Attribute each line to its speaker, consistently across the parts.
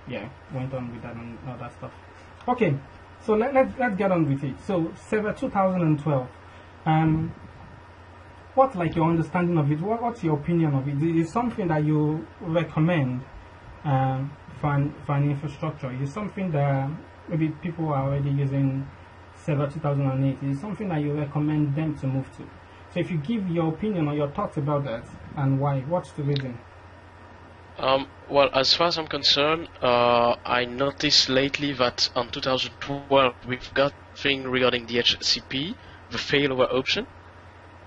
Speaker 1: yeah, went on with that and all that stuff. Okay, so let's get on with it. So server 2012. What's like your understanding of it? What's your opinion of it? Is it something that you recommend for an infrastructure? Is it something that maybe people are already using server 2008? Is it something that you recommend them to move to? So if you give your opinion or your thoughts about that and why, what's the reason?
Speaker 2: Well, as far as I'm concerned, I noticed lately that on 2012 we've got a thing regarding the HCP, the failover option,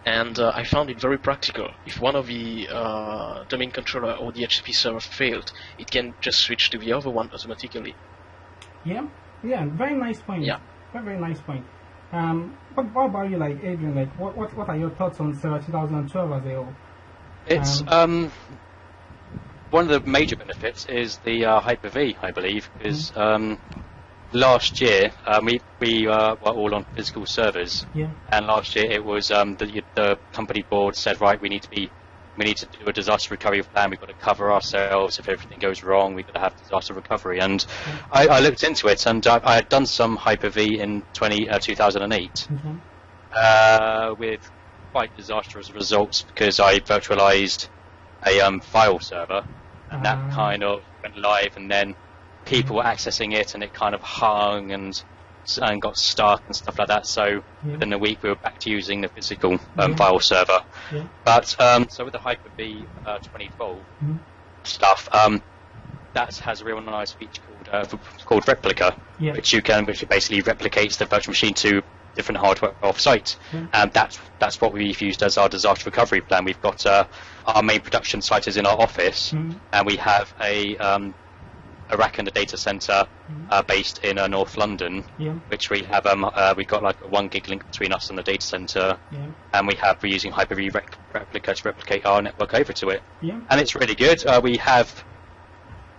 Speaker 2: and I found it very practical. If one of the domain controller or the HCP server failed, it can just switch to the other one automatically.
Speaker 1: Yeah, very nice point.
Speaker 2: Yeah,
Speaker 1: very nice point. What about you, like Adrian? Like, what are your thoughts on server 2012 as a whole?
Speaker 3: It's one of the major benefits is the Hyper-V, I believe, because last year we were all on physical servers, and last year it was the company board said, right, we need to do a disaster recovery plan. We've got to cover ourselves if everything goes wrong. We've got to have disaster recovery, and I looked into it, and I had done some Hyper-V in 2008 with quite disastrous results because I virtualized a file server, and that kind of went live, and then people were accessing it, and it kind of hung and got stuck and stuff like that. So within a week, we were back to using the physical file server. But so with the Hyper-V 2012 stuff, that has a real nice feature called Replica, which basically replicates the virtual machine to different hardware off-site, and that's what we've used as our disaster recovery plan. We've got our main production site is in our office, and we have a rack in the data center based in North London, which we have we've got like a 1 gig link between us and the data center, and we're using Hyper-V Replica to replicate our network over to it, and it's really good. We have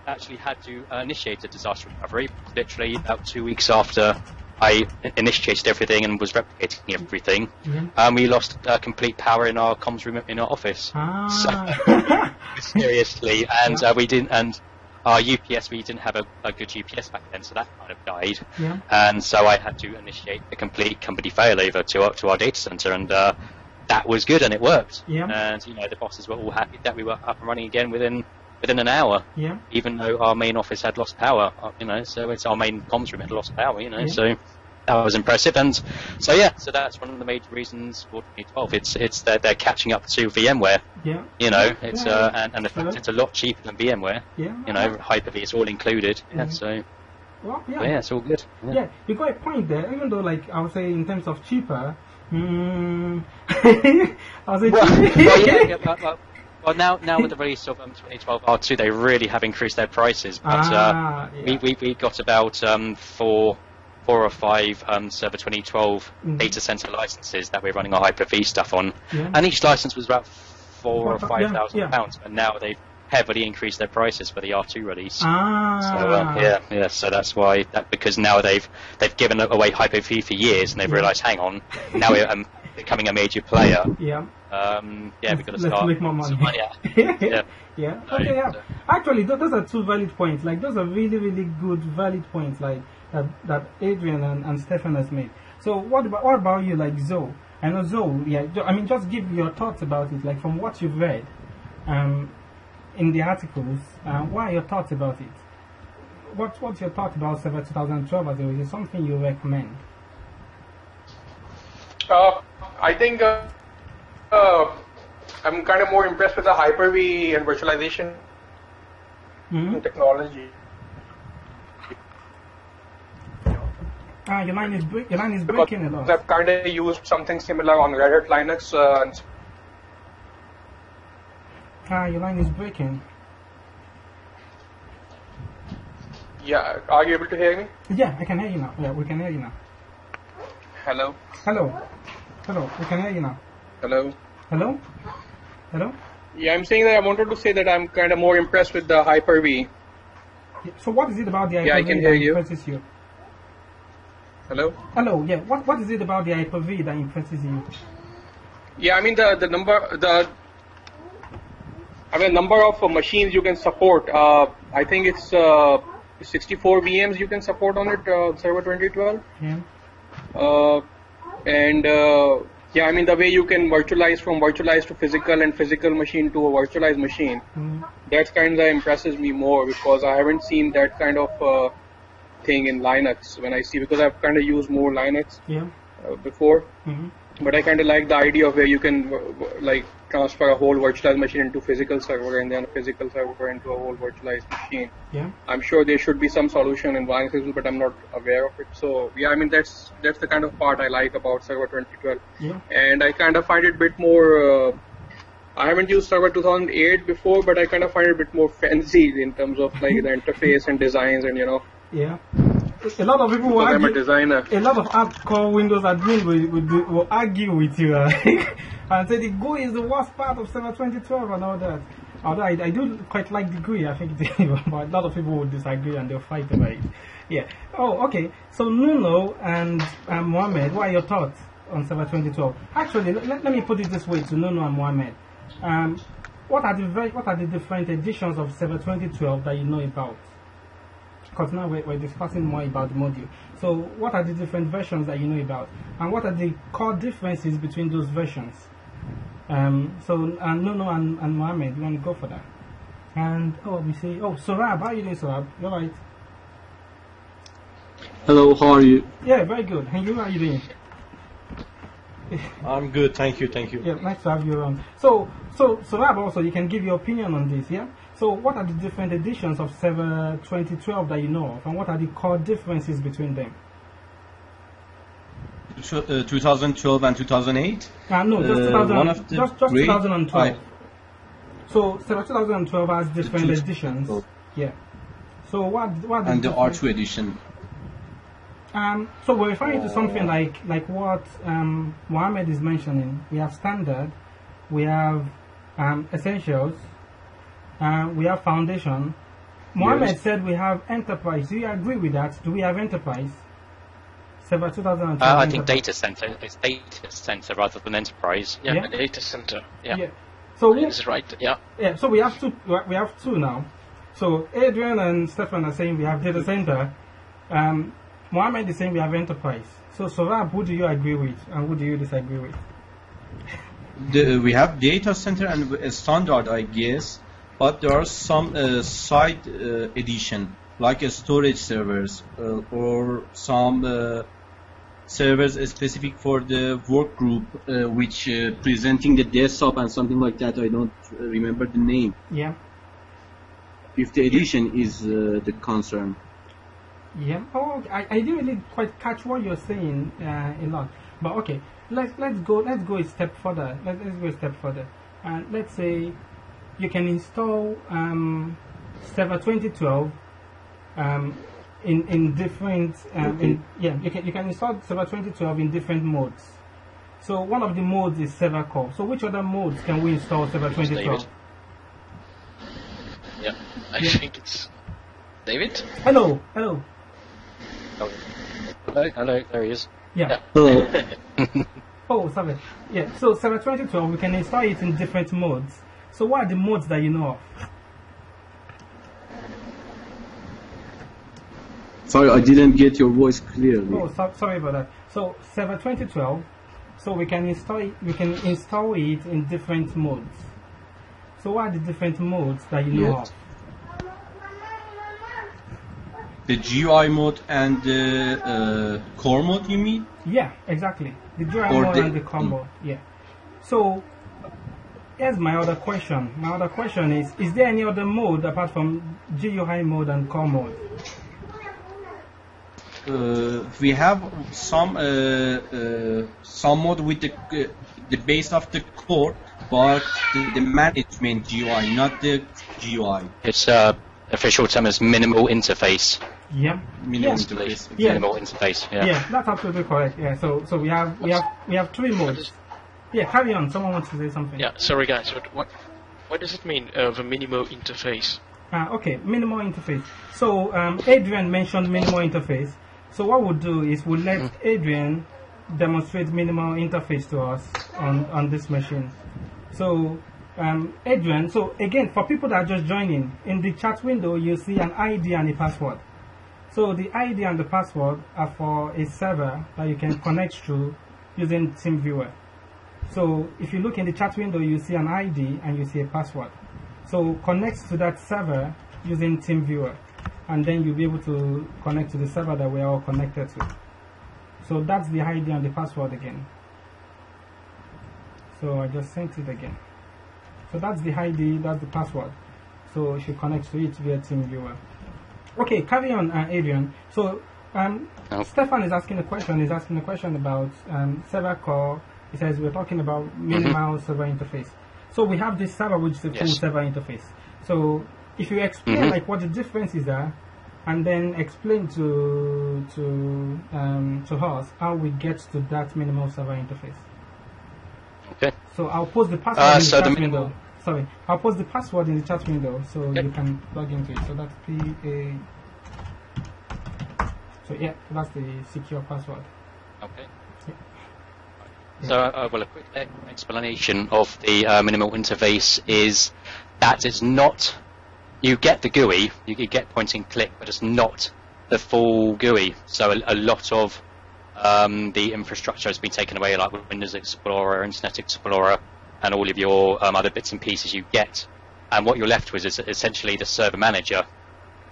Speaker 3: actually had to initiate a disaster recovery literally about 2 weeks after I initiated everything and was replicating everything. We lost complete power in our comms room in our office. So, seriously, and we didn't. And our UPS, we didn't have a good UPS back then, so that kind of died. And so I had to initiate a complete company failover to our data center, and that was good, and it worked. And the bosses were all happy that we were up and running again within an hour. Even though our main office had lost power, so it's our main comms room had lost power, so that was impressive. And so so that's one of the major reasons for 2012. It's they're catching up to VMware. It's and the fact it's a lot cheaper than VMware. Hyper-V is all included. So it's all good.
Speaker 1: You got a point there. Even though, like I would say, in terms of cheaper, I would say.
Speaker 3: Well, now with the release of 2012 R2, they really have increased their prices. But we got about 4 or 5 server 2012 data center licenses that we're running our Hyper-V stuff on, and each license was about £4,000 or £5,000. But now they've heavily increased their prices for the R2 release. So that's why because now they've given away Hyper-V for years, and they've realised, hang on, now we're becoming a major player. We've got to start
Speaker 1: make more money. Actually, those are two valid points. Like, those are really, really good valid points. Like that Adrian and Stefan has made. So what about you, like Zoe? I know Zoe. I mean, just give your thoughts about it. Like, from what you've read in the articles, what are your thoughts about it? What's your thought about Server 2012? As it is something you recommend?
Speaker 4: I think I'm kind of more impressed with the Hyper-V and virtualization technology.
Speaker 1: Your line is breaking a lot.
Speaker 4: I've kind of used something similar on Red Hat Linux.
Speaker 1: Your line is breaking.
Speaker 4: Yeah, are you able to hear me?
Speaker 1: Yeah, I can hear you now. Yeah, we can hear you now.
Speaker 4: Hello?
Speaker 1: Hello, we can hear you now.
Speaker 4: Hello?
Speaker 1: Hello?
Speaker 4: Yeah, I'm saying that I wanted to say that I'm kind of more impressed with the Hyper-V.
Speaker 1: So what is it about the Hyper-V
Speaker 4: I can hear
Speaker 1: that
Speaker 4: you.
Speaker 1: impresses you?
Speaker 4: Hello?
Speaker 1: Hello, yeah. What is it about the Hyper-V that impresses you?
Speaker 4: Yeah, I mean the number of machines you can support. I think it's 64 VMs you can support on it, Server 2012.
Speaker 1: Yeah.
Speaker 4: And yeah, I mean the way you can virtualize from virtualized to physical and physical machine to a virtualized machine, that kind of impresses me more because I haven't seen that kind of thing in Linux when I see, because I've kind of used more Linux before. But I kind of like the idea of where you can like transfer a whole virtualized machine into physical server and then a physical server into a whole virtualized machine.
Speaker 1: Yeah.
Speaker 4: I'm sure there should be some solution in Linux, but I'm not aware of it. So yeah, I mean that's the kind of part I like about Server 2012.
Speaker 1: Yeah.
Speaker 4: And I kind of find it a bit more. I haven't used Server 2008 before, but I kind of find it a bit more fancy in terms of like the interface and designs and
Speaker 1: Yeah. A lot of people will
Speaker 4: I'm a
Speaker 1: argue.
Speaker 4: designer.
Speaker 1: A lot of hardcore Windows admin will argue with you and say the GUI is the worst part of Server 2012 and all that. Although I do quite like the GUI, I think, but a lot of people will disagree and they'll fight about it. Yeah. Oh, okay. So Nuno and Mohammed, what are your thoughts on Server 2012? Actually, let me put it this way to Nuno and Mohammed. What are the different editions of Server 2012 that you know about? Because now we're discussing more about the module. So what are the different versions that you know about? And what are the core differences between those versions? So Nuno and Mohammed, you want to go for that? And Sorab, how are you doing, Sorab? You alright?
Speaker 5: Hello, how are you?
Speaker 1: Yeah, very good. And you, how are you doing?
Speaker 5: I'm good, thank you.
Speaker 1: Yeah, nice to have you around. So Sorab, also, you can give your opinion on this, yeah? So what are the different editions of Server 2012 that you know of, and what are the core differences between them?
Speaker 5: 2012 and 2008?
Speaker 1: No, just, just 2012. So Server 2012 has different editions. Yeah. So what
Speaker 5: and the R2 edition?
Speaker 1: So we're referring to something like what Mohammed is mentioning. We have standard, we have essentials, we have foundation. Mohammed said we have enterprise. Do you agree with that? Do we have enterprise? Server 2012.
Speaker 3: I think data center. It's data center rather than enterprise.
Speaker 2: Yeah, data center. Yeah.
Speaker 1: So
Speaker 2: that's right. Yeah.
Speaker 1: Yeah. So we have two. We have two now. So Adrian and Stefan are saying we have data center. Mohammed is saying we have enterprise. So Sorab, who do you agree with and who do you disagree with?
Speaker 5: We have data center and a standard, I guess, but there are some side edition, like storage servers or some servers specific for the work group, which presenting the desktop and something like that. I don't remember the name.
Speaker 1: Yeah.
Speaker 5: If the edition is the concern.
Speaker 1: Yeah. Oh, I didn't really quite catch what you're saying a lot, but okay. Let's go a step further. Let's go a step further. And let's say you can install Server 2012 in different you can install Server 2012 in different modes. So one of the modes is server core. So which other modes can we install Server 2012?
Speaker 2: Yeah, I think it's David.
Speaker 1: Hello.
Speaker 3: Oh. Hello, there he is.
Speaker 1: Yeah.
Speaker 5: Hello.
Speaker 1: Oh, sorry. Yeah. So Server 2012, we can install it in different modes. So what are the modes that you know of?
Speaker 5: Sorry, I didn't get your voice clearly.
Speaker 1: Oh, sorry about that. So Server 2012, so we can install it in different modes. So what are the different modes that you know of?
Speaker 5: The GUI mode and the core mode, you mean?
Speaker 1: Yeah, exactly. The GUI
Speaker 5: Or
Speaker 1: mode
Speaker 5: the-
Speaker 1: and the core mode. Yeah. So here's my other question. My other question is there any other mode apart from GUI mode and core mode?
Speaker 5: We have some mode with the base of the core, but the management GUI, not the GUI.
Speaker 3: It's official term is minimal interface.
Speaker 1: Yeah.
Speaker 5: Minimal
Speaker 1: Yeah.
Speaker 5: interface.
Speaker 1: Yeah.
Speaker 3: Minimal interface. Yeah.
Speaker 1: Yeah, that's absolutely correct. Yeah. So we have three modes. Yeah, carry on. Someone wants to say something.
Speaker 2: Yeah, sorry guys, but what does it mean, the minimal interface?
Speaker 1: Okay, minimal interface. So Adrian mentioned minimal interface. So what we'll do is we'll let Adrian demonstrate minimal interface to us on this machine. So Adrian, so again, for people that are just joining, in the chat window you'll see an ID and a password. So the ID and the password are for a server that you can connect to using TeamViewer. So if you look in the chat window, you see an ID and you see a password. So connect to that server using TeamViewer, and then you'll be able to connect to the server that we're all connected to. So that's the ID and the password again. So I just sent it again. So that's the ID, that's the password. So you should connect to it via TeamViewer. Okay, carry on, Adrian. So Stefan is asking a question. He's asking a question about server core. He says we're talking about minimal server interface. So we have this server which is a full server interface. So if you explain like what the differences are, and then explain to us how we get to that minimal server interface.
Speaker 3: Okay.
Speaker 1: So I'll post the password in the
Speaker 3: so
Speaker 1: chat
Speaker 3: the
Speaker 1: window. Sorry, I'll post the password in the chat window so you can log into it. So that's PA. So yeah, that's the secure password.
Speaker 3: Okay.
Speaker 1: Yeah.
Speaker 3: So, well, a quick explanation of the minimal interface is that it's not. You get the GUI, you get point and click, but it's not the full GUI. So a lot of the infrastructure has been taken away, like Windows Explorer, Internet Explorer, and all of your other bits and pieces you get. And what you're left with is essentially the server manager.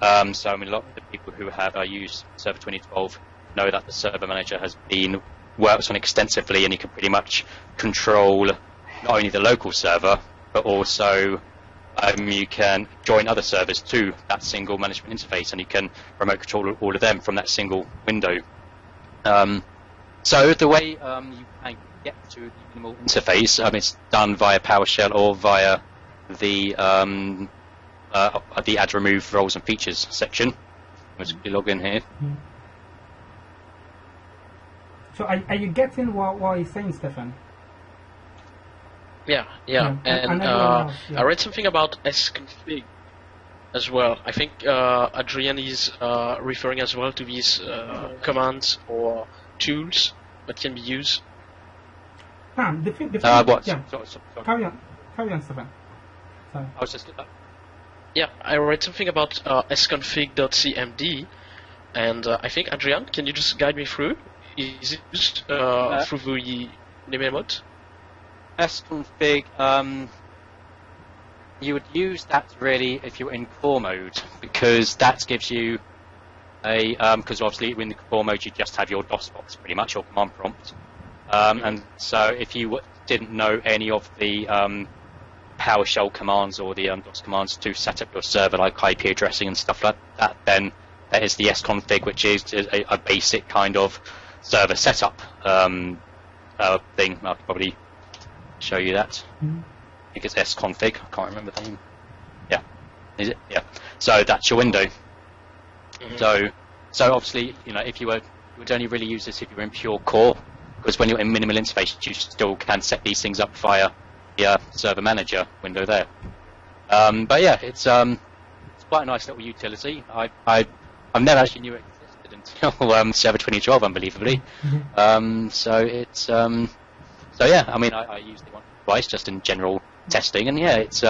Speaker 3: So I mean, a lot of the people who have used Server 2012 know that the server manager has been worked on extensively, and you can pretty much control not only the local server, but also you can join other servers to that single management interface, and you can remote control all of them from that single window. So the way you can get to the minimal interface, it's done via PowerShell or via the add remove roles and features section. Let's log in here.
Speaker 1: So are you getting what he's saying, Stefan?
Speaker 2: Yeah. And I read something about sconfig as well. I think Adrian is referring as well to these commands or tools that can be used.
Speaker 3: What?
Speaker 1: Yeah.
Speaker 3: Sorry.
Speaker 1: Carry on, Stefan. Sorry.
Speaker 3: I was just.
Speaker 2: Yeah, I read something about sconfig.cmd, and I think Adrian, can you just guide me through? Is it used through the mode?
Speaker 3: sconfig, you would use that really if you're in core mode, because that gives you a because obviously in the core mode you just have your DOS box pretty much, your command prompt, and so if you didn't know any of the PowerShell commands or the DOS commands to set up your server, like IP addressing and stuff like that, then there is the sconfig, which is a basic kind of server setup thing. I'll probably show you that. I think it's sconfig. I can't remember the name. Yeah, is it? Yeah. So that's your window. So obviously, if you would only really use this if you're in pure core, because when you're in minimal interface, you still can set these things up via the server manager window there. But yeah, it's quite a nice little utility. I've never actually knew it existed until Server 2012, unbelievably. So it's so yeah, I mean, I used it once or twice just in general testing, and yeah, it's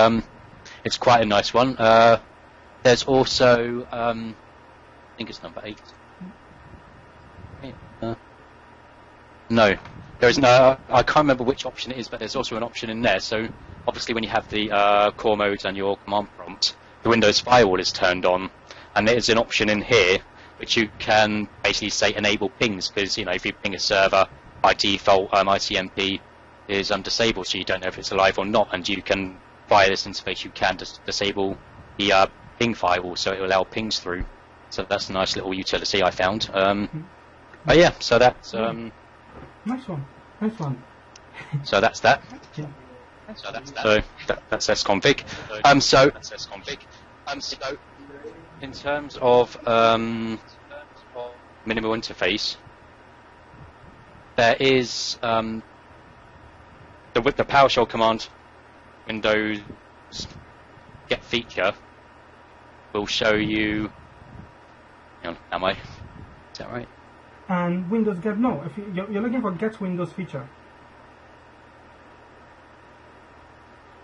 Speaker 3: quite a nice one. There's also I think it's number 8. No, there is no. I can't remember which option it is, but there's also an option in there. So obviously, when you have the core modes and your command prompt, the Windows firewall is turned on, and there's an option in here which you can basically say enable pings, because if you ping a server by default, ICMP is disabled, so you don't know if it's alive or not, and you can via this interface you can disable the ping firewall, so it will allow pings through. So that's a nice little utility I found. But yeah, so that's
Speaker 1: Nice one.
Speaker 3: so that's that.
Speaker 1: Yeah.
Speaker 3: So that's sconfig. So in terms of minimal interface, there is with the PowerShell command Windows get feature will show you. Hang on, am I? Is that right?
Speaker 1: And Windows get no. If you're looking for get Windows feature.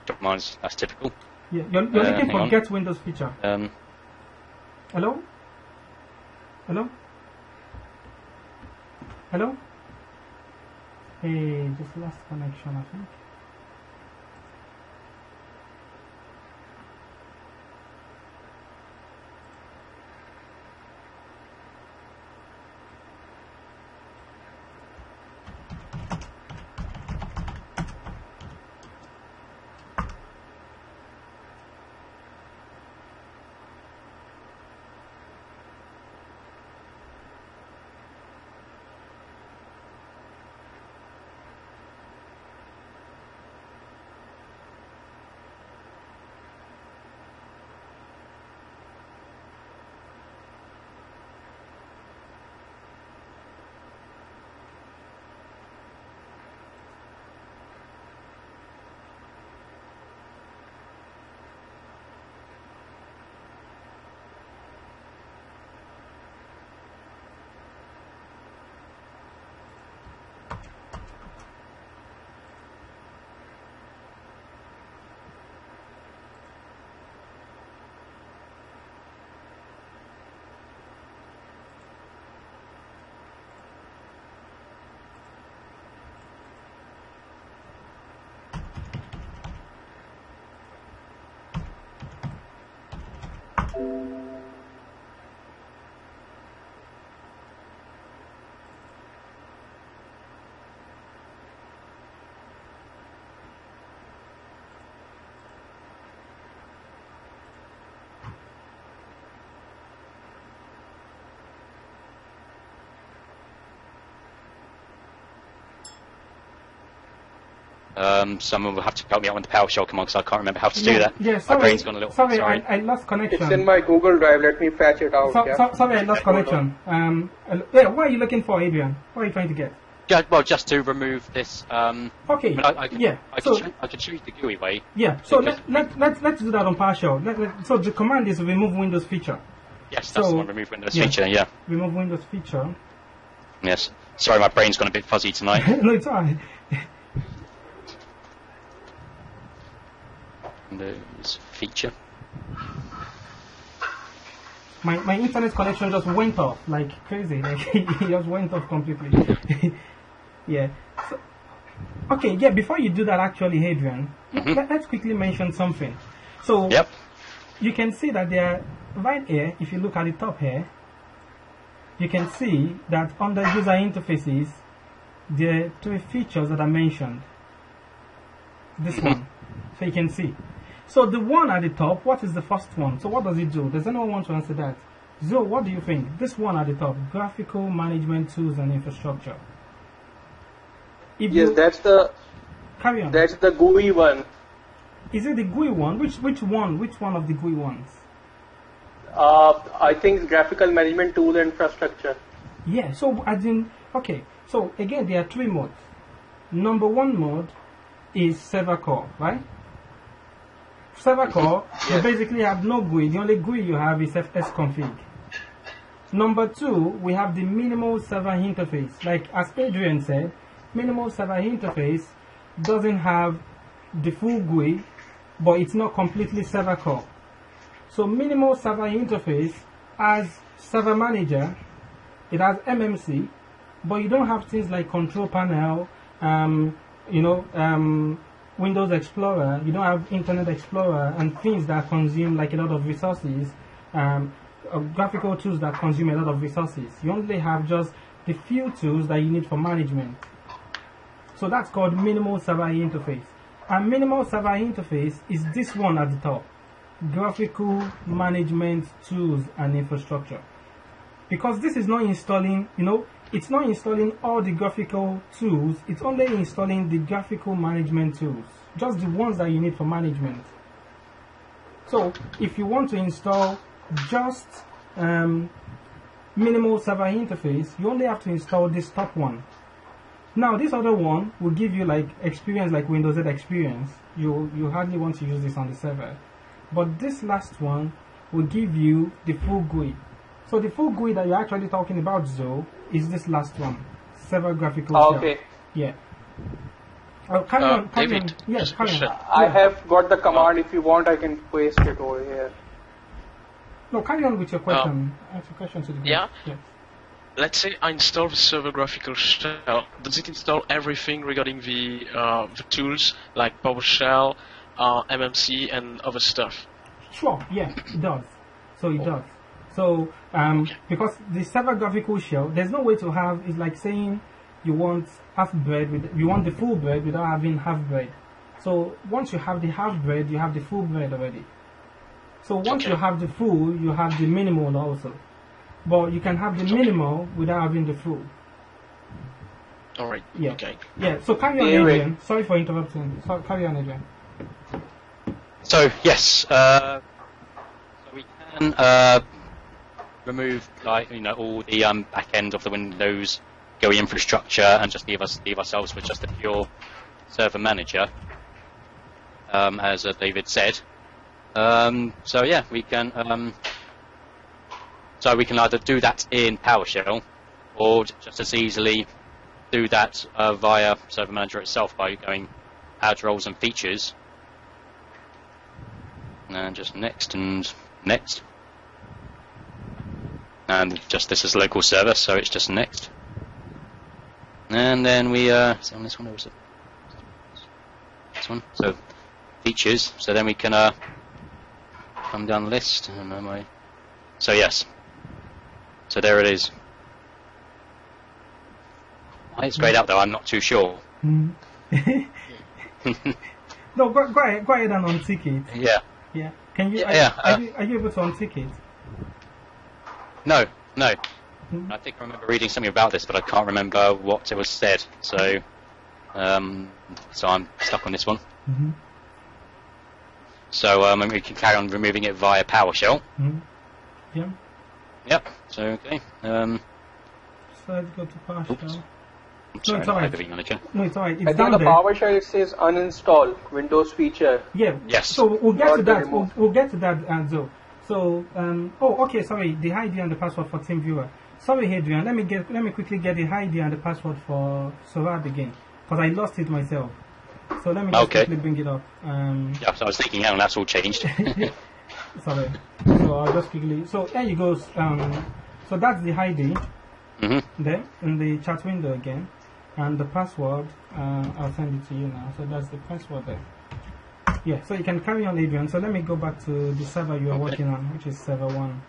Speaker 3: Commands, that's typical.
Speaker 1: Yeah, you're looking for
Speaker 3: on.
Speaker 1: get Windows feature. Hello? Hello? Hello? Hey, just lost connection, I think.
Speaker 3: Someone will have to help me out when the PowerShell come on because I can't remember how to do that.
Speaker 1: Yeah,
Speaker 3: My brain's gone a little.
Speaker 1: Sorry, I lost connection.
Speaker 4: It's in my Google Drive. Let me fetch it out.
Speaker 1: Sorry, I lost connection. Yeah, what are you looking for, Adrian? What are you trying to get?
Speaker 3: Well, just to remove this.
Speaker 1: Okay.
Speaker 3: I could show you the GUI way.
Speaker 1: Yeah. So let's do that on PowerShell. So the command is remove Windows feature.
Speaker 3: Yes, that's the one. Remove Windows feature. Yeah.
Speaker 1: Remove Windows feature.
Speaker 3: Yes. Sorry, my brain's gone a bit fuzzy tonight.
Speaker 1: No, it's alright.
Speaker 3: Windows feature.
Speaker 1: My internet connection just went off like crazy. Like it just went off completely. Yeah. So, okay. Yeah. Before you do that, actually, Adrian, let's quickly mention something. So you can see that there, right here, if you look at the top here, you can see that under user interfaces, there are 3 features that are mentioned. This one, so you can see. So the one at the top, what is the first one? So what does it do? Does anyone want to answer that? Zoe, what do you think? This one at the top, graphical management tools and infrastructure.
Speaker 4: That's the.
Speaker 1: Carry on.
Speaker 4: That's the GUI one.
Speaker 1: Is it the GUI one? Which one? Which one of the GUI ones?
Speaker 4: I think graphical management tool and infrastructure.
Speaker 1: Yeah. So as in, okay. So again, there are 3 modes. Number 1 mode is server core, right? Server core, you basically have no GUI. The only GUI you have is fsconfig. Number 2, we have the minimal server interface. Like as Adrian said, minimal server interface doesn't have the full GUI, but it's not completely server core. So minimal server interface has server manager, it has MMC, but you don't have things like control panel, Windows Explorer, you don't have Internet Explorer and things that consume like a lot of resources, graphical tools that consume a lot of resources. You only have just the few tools that you need for management. So that's called minimal server interface. And minimal server interface is this one at the top, graphical management tools and infrastructure. Because this is not installing, it's not installing all the graphical tools, it's only installing the graphical management tools, just the ones that you need for management. So if you want to install just minimal server interface, you only have to install this top one. Now this other one will give you like experience like Windows 8 experience. You hardly want to use this on the server. But this last one will give you the full GUI. So the full GUI that you're actually talking about, Zoe, is this last one, server graphical shell.
Speaker 4: Okay.
Speaker 1: Yeah. Carry on.
Speaker 2: David,
Speaker 1: Yes, carry on.
Speaker 4: I have got the command. If you want, I can paste it over here.
Speaker 1: No, carry on with your question. Ask your question to the group.
Speaker 2: Yeah.
Speaker 1: Yes.
Speaker 2: Let's say I install the server graphical shell. Does it install everything regarding the tools like PowerShell, MMC, and other stuff?
Speaker 1: Sure, yeah, it does. So it does. So because the server graphical shell, there's no way to have. It's like saying you want half bread you want the full bread without having half bread. So once you have the half bread, you have the full bread already. So once you have the full, you have the minimal also. But you can have the minimal without having the full.
Speaker 2: All right.
Speaker 1: Yeah.
Speaker 2: Okay.
Speaker 1: Yeah. So carry on, Adrian. Sorry for interrupting. So carry on, Adrian.
Speaker 3: So yes, so we can remove all the back end of the Windows GUI infrastructure and just leave ourselves with just a pure server manager, as David said. So yeah, we can. So we can either do that in PowerShell, or just as easily do that via Server Manager itself by going Add Roles and Features, and just next and next, and just this is local server, so it's just next, and then we is it on this one or is it this one? So features. So then we can come down the list. So yes. So there it is. Why it's grayed out though, I'm not too sure.
Speaker 1: No, go ahead and untick it.
Speaker 3: Yeah.
Speaker 1: Yeah. Can you?
Speaker 3: Yeah,
Speaker 1: are you able to untick it?
Speaker 3: No. I think I remember reading something about this, but I can't remember what it was said. So, so I'm stuck on this one.
Speaker 1: Mm-hmm.
Speaker 3: So we can carry on removing it via PowerShell.
Speaker 1: Mm-hmm. Yeah.
Speaker 3: Yep. So okay.
Speaker 1: So let's go to PowerShell.
Speaker 3: Sorry,
Speaker 1: it's alright.
Speaker 3: Manager.
Speaker 1: No, it's alright. It's
Speaker 4: I think
Speaker 1: down
Speaker 4: the
Speaker 1: there.
Speaker 4: PowerShell it says uninstall Windows feature.
Speaker 1: Yeah.
Speaker 3: Yes.
Speaker 1: So we'll get
Speaker 4: Not
Speaker 1: to
Speaker 4: the
Speaker 1: that.
Speaker 4: remove.
Speaker 1: We'll get to that, Anzo. So okay. Sorry. The ID and the password for TeamViewer. Sorry, Adrian. Let me quickly get the ID and the password for Sorad again, because I lost it myself. So let me just quickly bring it up.
Speaker 3: Yeah. So I was thinking, hang on, that's all changed.
Speaker 1: Sorry. So I'll just quickly. So there you go. So that's the ID there in the chat window again, and the password. I'll send it to you now. So that's the password there. Yeah. So you can carry on, Adrian. So let me go back to the server you are working on, which is server 1,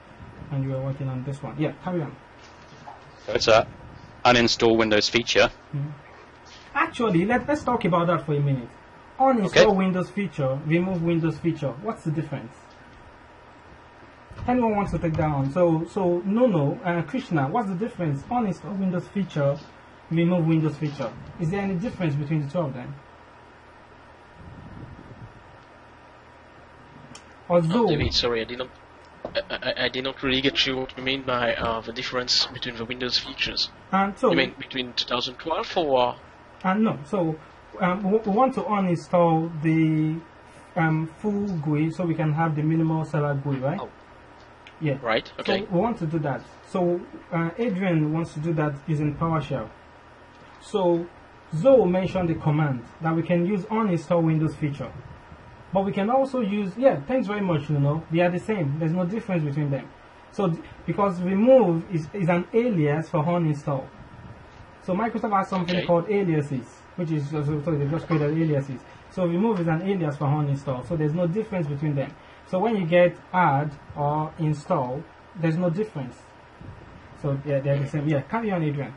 Speaker 1: and you are working on this one. Yeah. Carry on.
Speaker 3: So it's a uninstall Windows feature.
Speaker 1: Actually, let's talk about that for a minute. Uninstall Windows feature, remove Windows feature. What's the difference? Anyone wants to take that on? So no, Krishna, what's the difference? Uninstall Windows feature, remove Windows feature. Is there any difference between the two of them? Although,
Speaker 2: David, sorry, I did not really get you what you mean by the difference between the Windows features.
Speaker 1: and so
Speaker 2: You mean between 2012 or?
Speaker 1: no, so we want to uninstall the full GUI so we can have the minimal server GUI, right?
Speaker 2: Oh.
Speaker 1: Yeah.
Speaker 2: Right. Okay.
Speaker 1: So we want to do that. So Adrian wants to do that using PowerShell. So Zoe mentioned the command that we can use uninstall Windows feature. But we can also use, thanks very much, they are the same. There's no difference between them. So because remove is an alias for uninstall. So Microsoft has something called aliases, which is, so they just created aliases. So remove is an alias for uninstall. So there's no difference between them. So when you get add or install, there's no difference. So they're the same. Yeah, carry on, Adrian.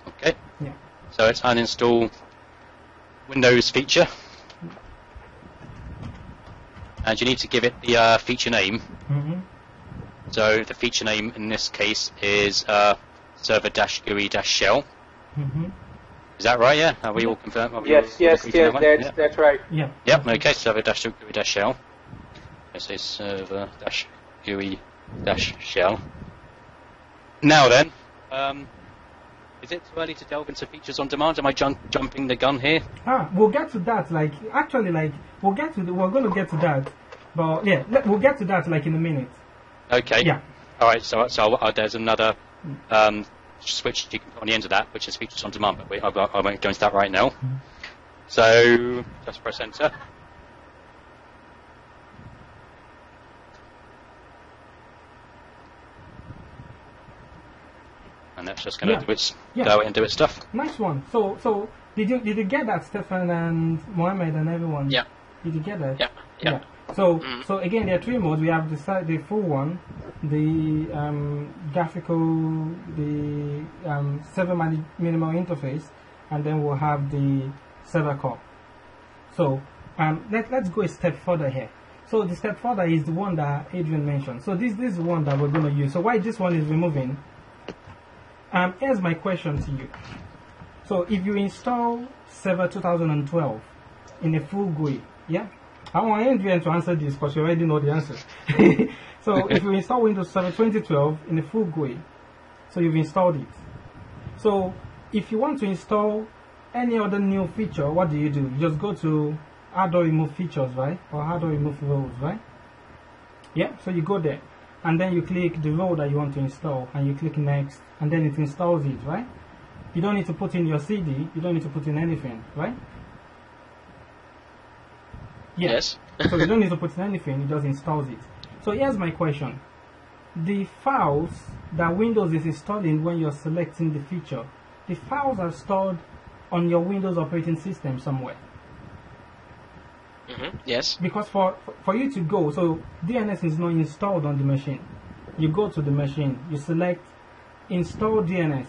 Speaker 3: Okay.
Speaker 1: Yeah.
Speaker 3: So it's uninstall Windows feature. And you need to give it the feature name. So the feature name in this case is server-GUI-shell. Is that right? Yeah. Are we all confirmed?
Speaker 4: Yes, that's right.
Speaker 1: Yeah.
Speaker 3: Yep. Okay. Server-GUI-shell. Let's say server-GUI-shell. Now then, is it too early to delve into features on demand? Am I jumping the gun here?
Speaker 1: We'll get to that. We're going to get to that. But yeah, we'll get to that like in a minute.
Speaker 3: Okay.
Speaker 1: Yeah.
Speaker 3: All right. So there's another switch you can put on the end of that, which is features on demand. But I won't go into that right now. So just press enter. and that's just going to
Speaker 1: Yeah.
Speaker 3: go and do its stuff.
Speaker 1: Nice one. So did you get that, Stefan and Mohammed and everyone?
Speaker 2: Yeah.
Speaker 1: Did you get that?
Speaker 2: Yeah.
Speaker 1: So again, there are three modes. We have the full one, the graphical, the server minimal interface, and then we'll have the server core. So let's go a step further here. So the step further is the one that Adrian mentioned. So this is the one that we're going to use. So why this one is removing? Here's my question to you. So if you install Server 2012 in a full GUI, yeah? I want Adrian to answer this because you already know the answer. So if you install Windows Server 2012 in a full GUI, so you've installed it. So if you want to install any other new feature, what do? You just go to how do I remove features, right? Or how do I remove roles, right? Yeah, so you go there and then you click the role that you want to install and you click next and then it installs it, right? You don't need to put in your CD, you don't need to put in anything, right? Yeah.
Speaker 2: Yes.
Speaker 1: So you don't need to put in anything, it just installs it. So here's my question. The files that Windows is installing when you're selecting the feature, the files are stored on your Windows operating system somewhere.
Speaker 2: Yes.
Speaker 1: Because for you to go, so DNS is not installed on the machine. You go to the machine, you select install DNS,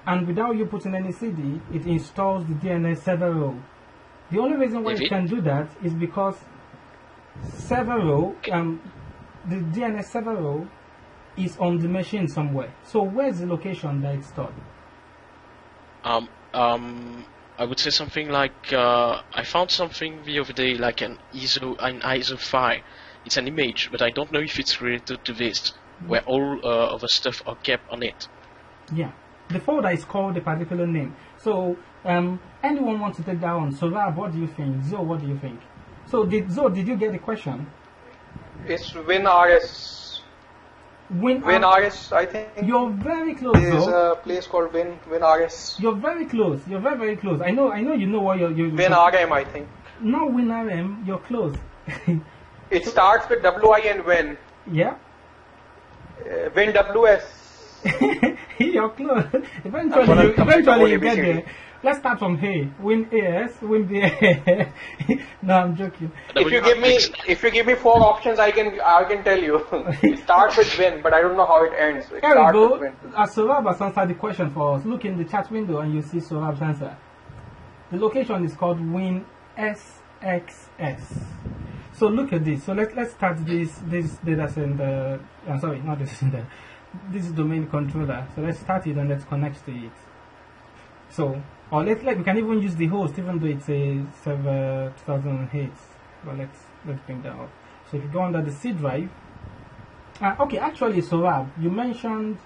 Speaker 1: and without you putting any CD, it installs the DNS server role. The only reason why it can do that is because server role, the DNS server role is on the machine somewhere. So where's the location that it's stored?
Speaker 2: I would say something like I found something the other day, like an ISO file. It's an image, but I don't know if it's related to this, where all of the stuff are kept on it.
Speaker 1: Yeah, the folder is called a particular name. So anyone wants to take that on? So Rab, what do you think? Zoe, what do you think? So did you get the question?
Speaker 4: It's WinRS. WinRS, I think.
Speaker 1: You're very close.
Speaker 4: There's a place called WinRS.
Speaker 1: You're very close. You're very, very close. I know you know what you're
Speaker 4: WinRM, I think.
Speaker 1: No, WinRM, you're close.
Speaker 4: It starts with WI and Win.
Speaker 1: Yeah.
Speaker 4: WinWS.
Speaker 1: You're close. Eventually you get there. Let's start from Hey. Win AS, Win BA. No, I'm joking.
Speaker 4: If you give me 4 options, I can tell you. It starts with Win, but I don't know how it ends. It
Speaker 1: Here we
Speaker 4: starts
Speaker 1: go.
Speaker 4: with Win.
Speaker 1: Sorab has answered the question for us. Look in the chat window and you see Sorab's answer. The location is called Win SXS. So look at this. So let's start this data center. Sorry, not this center. This is domain controller. So let's start it and let's connect to it. So, or we can even use the host, even though it's a server 2008. But let's bring that up. So if you go under the C drive, okay, actually, Sorab, you mentioned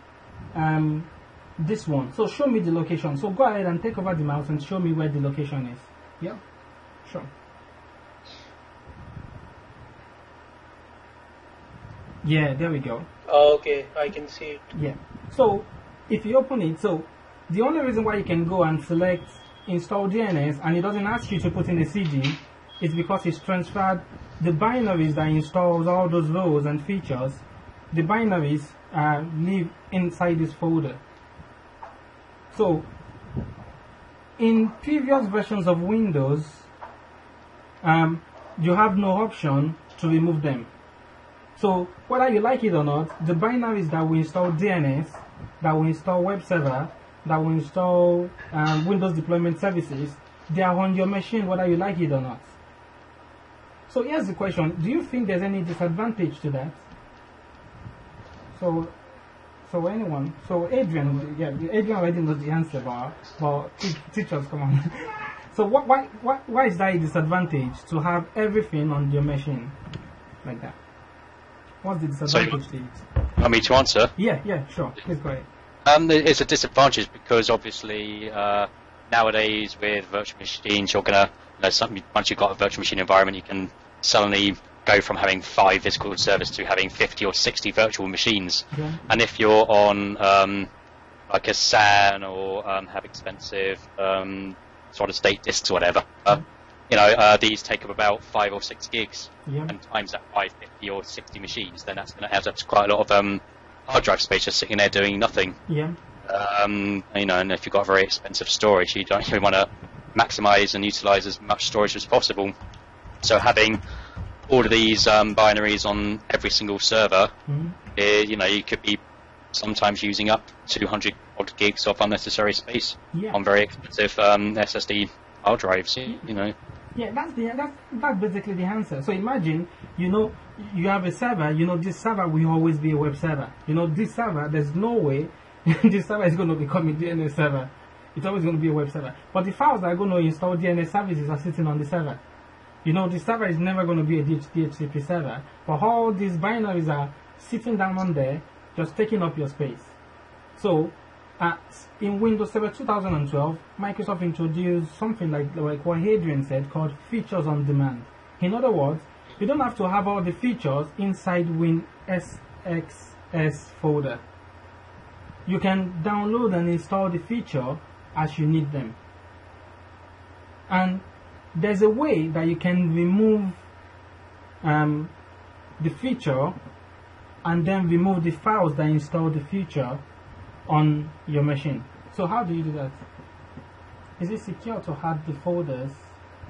Speaker 1: this one. So show me the location. So go ahead and take over the mouse and show me where the location is. Yeah, sure. Yeah, there we go.
Speaker 4: Okay, I can see it.
Speaker 1: Yeah. So if you open it, so the only reason why you can go and select install DNS and it doesn't ask you to put in a CD is because it's transferred the binaries that installs all those roles and features. The binaries live inside this folder. So in previous versions of Windows, you have no option to remove them. So whether you like it or not, the binaries that will install DNS, that will install web server, that will install Windows deployment services, they are on your machine whether you like it or not. So here's the question, do you think there's any disadvantage to that? So anyone? So Adrian, yeah, Adrian already knows the answer, but teachers, come on. So why is that a disadvantage to have everything on your machine like that? What's the disadvantage to it?
Speaker 3: Want me to answer?
Speaker 1: Yeah, sure. Please go ahead.
Speaker 3: It's a disadvantage because obviously nowadays with virtual machines, you're gonna, once you've got a virtual machine environment, you can suddenly go from having 5 physical servers to having 50 or 60 virtual machines.
Speaker 1: Yeah.
Speaker 3: And if you're on like a SAN or have expensive solid state disks or whatever, these take up about 5 or 6 gigs.
Speaker 1: Yeah.
Speaker 3: And times that by 50 or 60 machines, then that's going to add up to quite a lot of hard drive space just sitting there doing nothing.
Speaker 1: Yeah.
Speaker 3: You know, and if you've got very expensive storage, you don't really want to maximize and utilize as much storage as possible. So having all of these binaries on every single server, you know, you could be sometimes using up 200 odd gigs of unnecessary space on very expensive SSD hard drives. You know.
Speaker 1: Yeah, that's basically the answer. So imagine, you know, you have a server. You know, this server will always be a web server. You know, this server, there's no way this server is going to become a DNS server. It's always going to be a web server. But the files that are going to install DNS services are sitting on the server. You know, the server is never going to be a DHCP server. But all these binaries are sitting down on there, just taking up your space. So, in Windows Server 2012, Microsoft introduced something like what Adrian said, called features on demand. In other words, you don't have to have all the features inside WinSXS folder. You can download and install the feature as you need them. And there's a way that you can remove the feature and then remove the files that install the feature on your machine. So how do you do that? Is it secure to add the folders?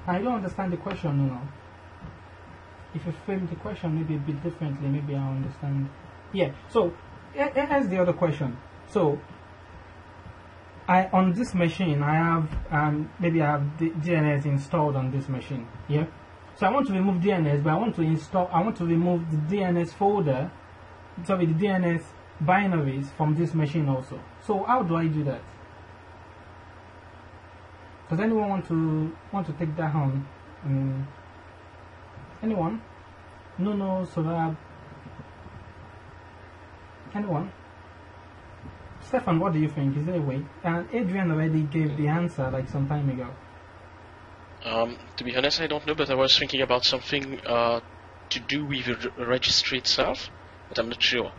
Speaker 1: I don't understand the question, you know. If you frame the question maybe a bit differently, maybe I'll understand. Yeah, so here's the other question. So on this machine I have maybe I have the DNS installed on this machine. Yeah. So I want to remove DNS, but I want to remove the DNS folder, sorry, the DNS binaries from this machine also. So how do I do that? Does anyone want to take that on? Anyone? No, Sorab. Anyone? Stefan, what do you think? Is there a way? And Adrian already gave the answer like some time ago.
Speaker 2: To be honest, I don't know, but I was thinking about something to do with the registry itself, but I'm not sure.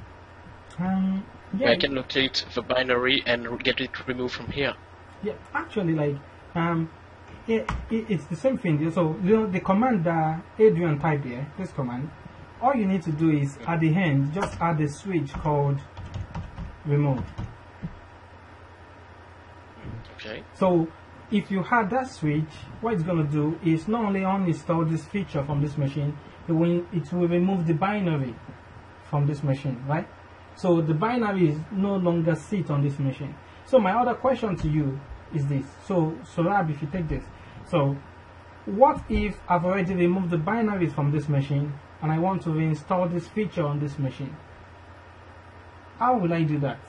Speaker 1: Yeah,
Speaker 2: I can locate the binary and get it removed from here.
Speaker 1: Yeah, actually, like, it's the same thing. So, you know, the command that Adrian typed here, this command, all you need to do is at the end, just add a switch called remove.
Speaker 2: Okay.
Speaker 1: So, if you had that switch, what it's going to do is not only uninstall this feature from this machine, it will remove the binary from this machine, right? So the binary is no longer sit on this machine. So my other question to you is this. So Rab, if you take this. So what if I've already removed the binaries from this machine and I want to reinstall this feature on this machine? How will I do that?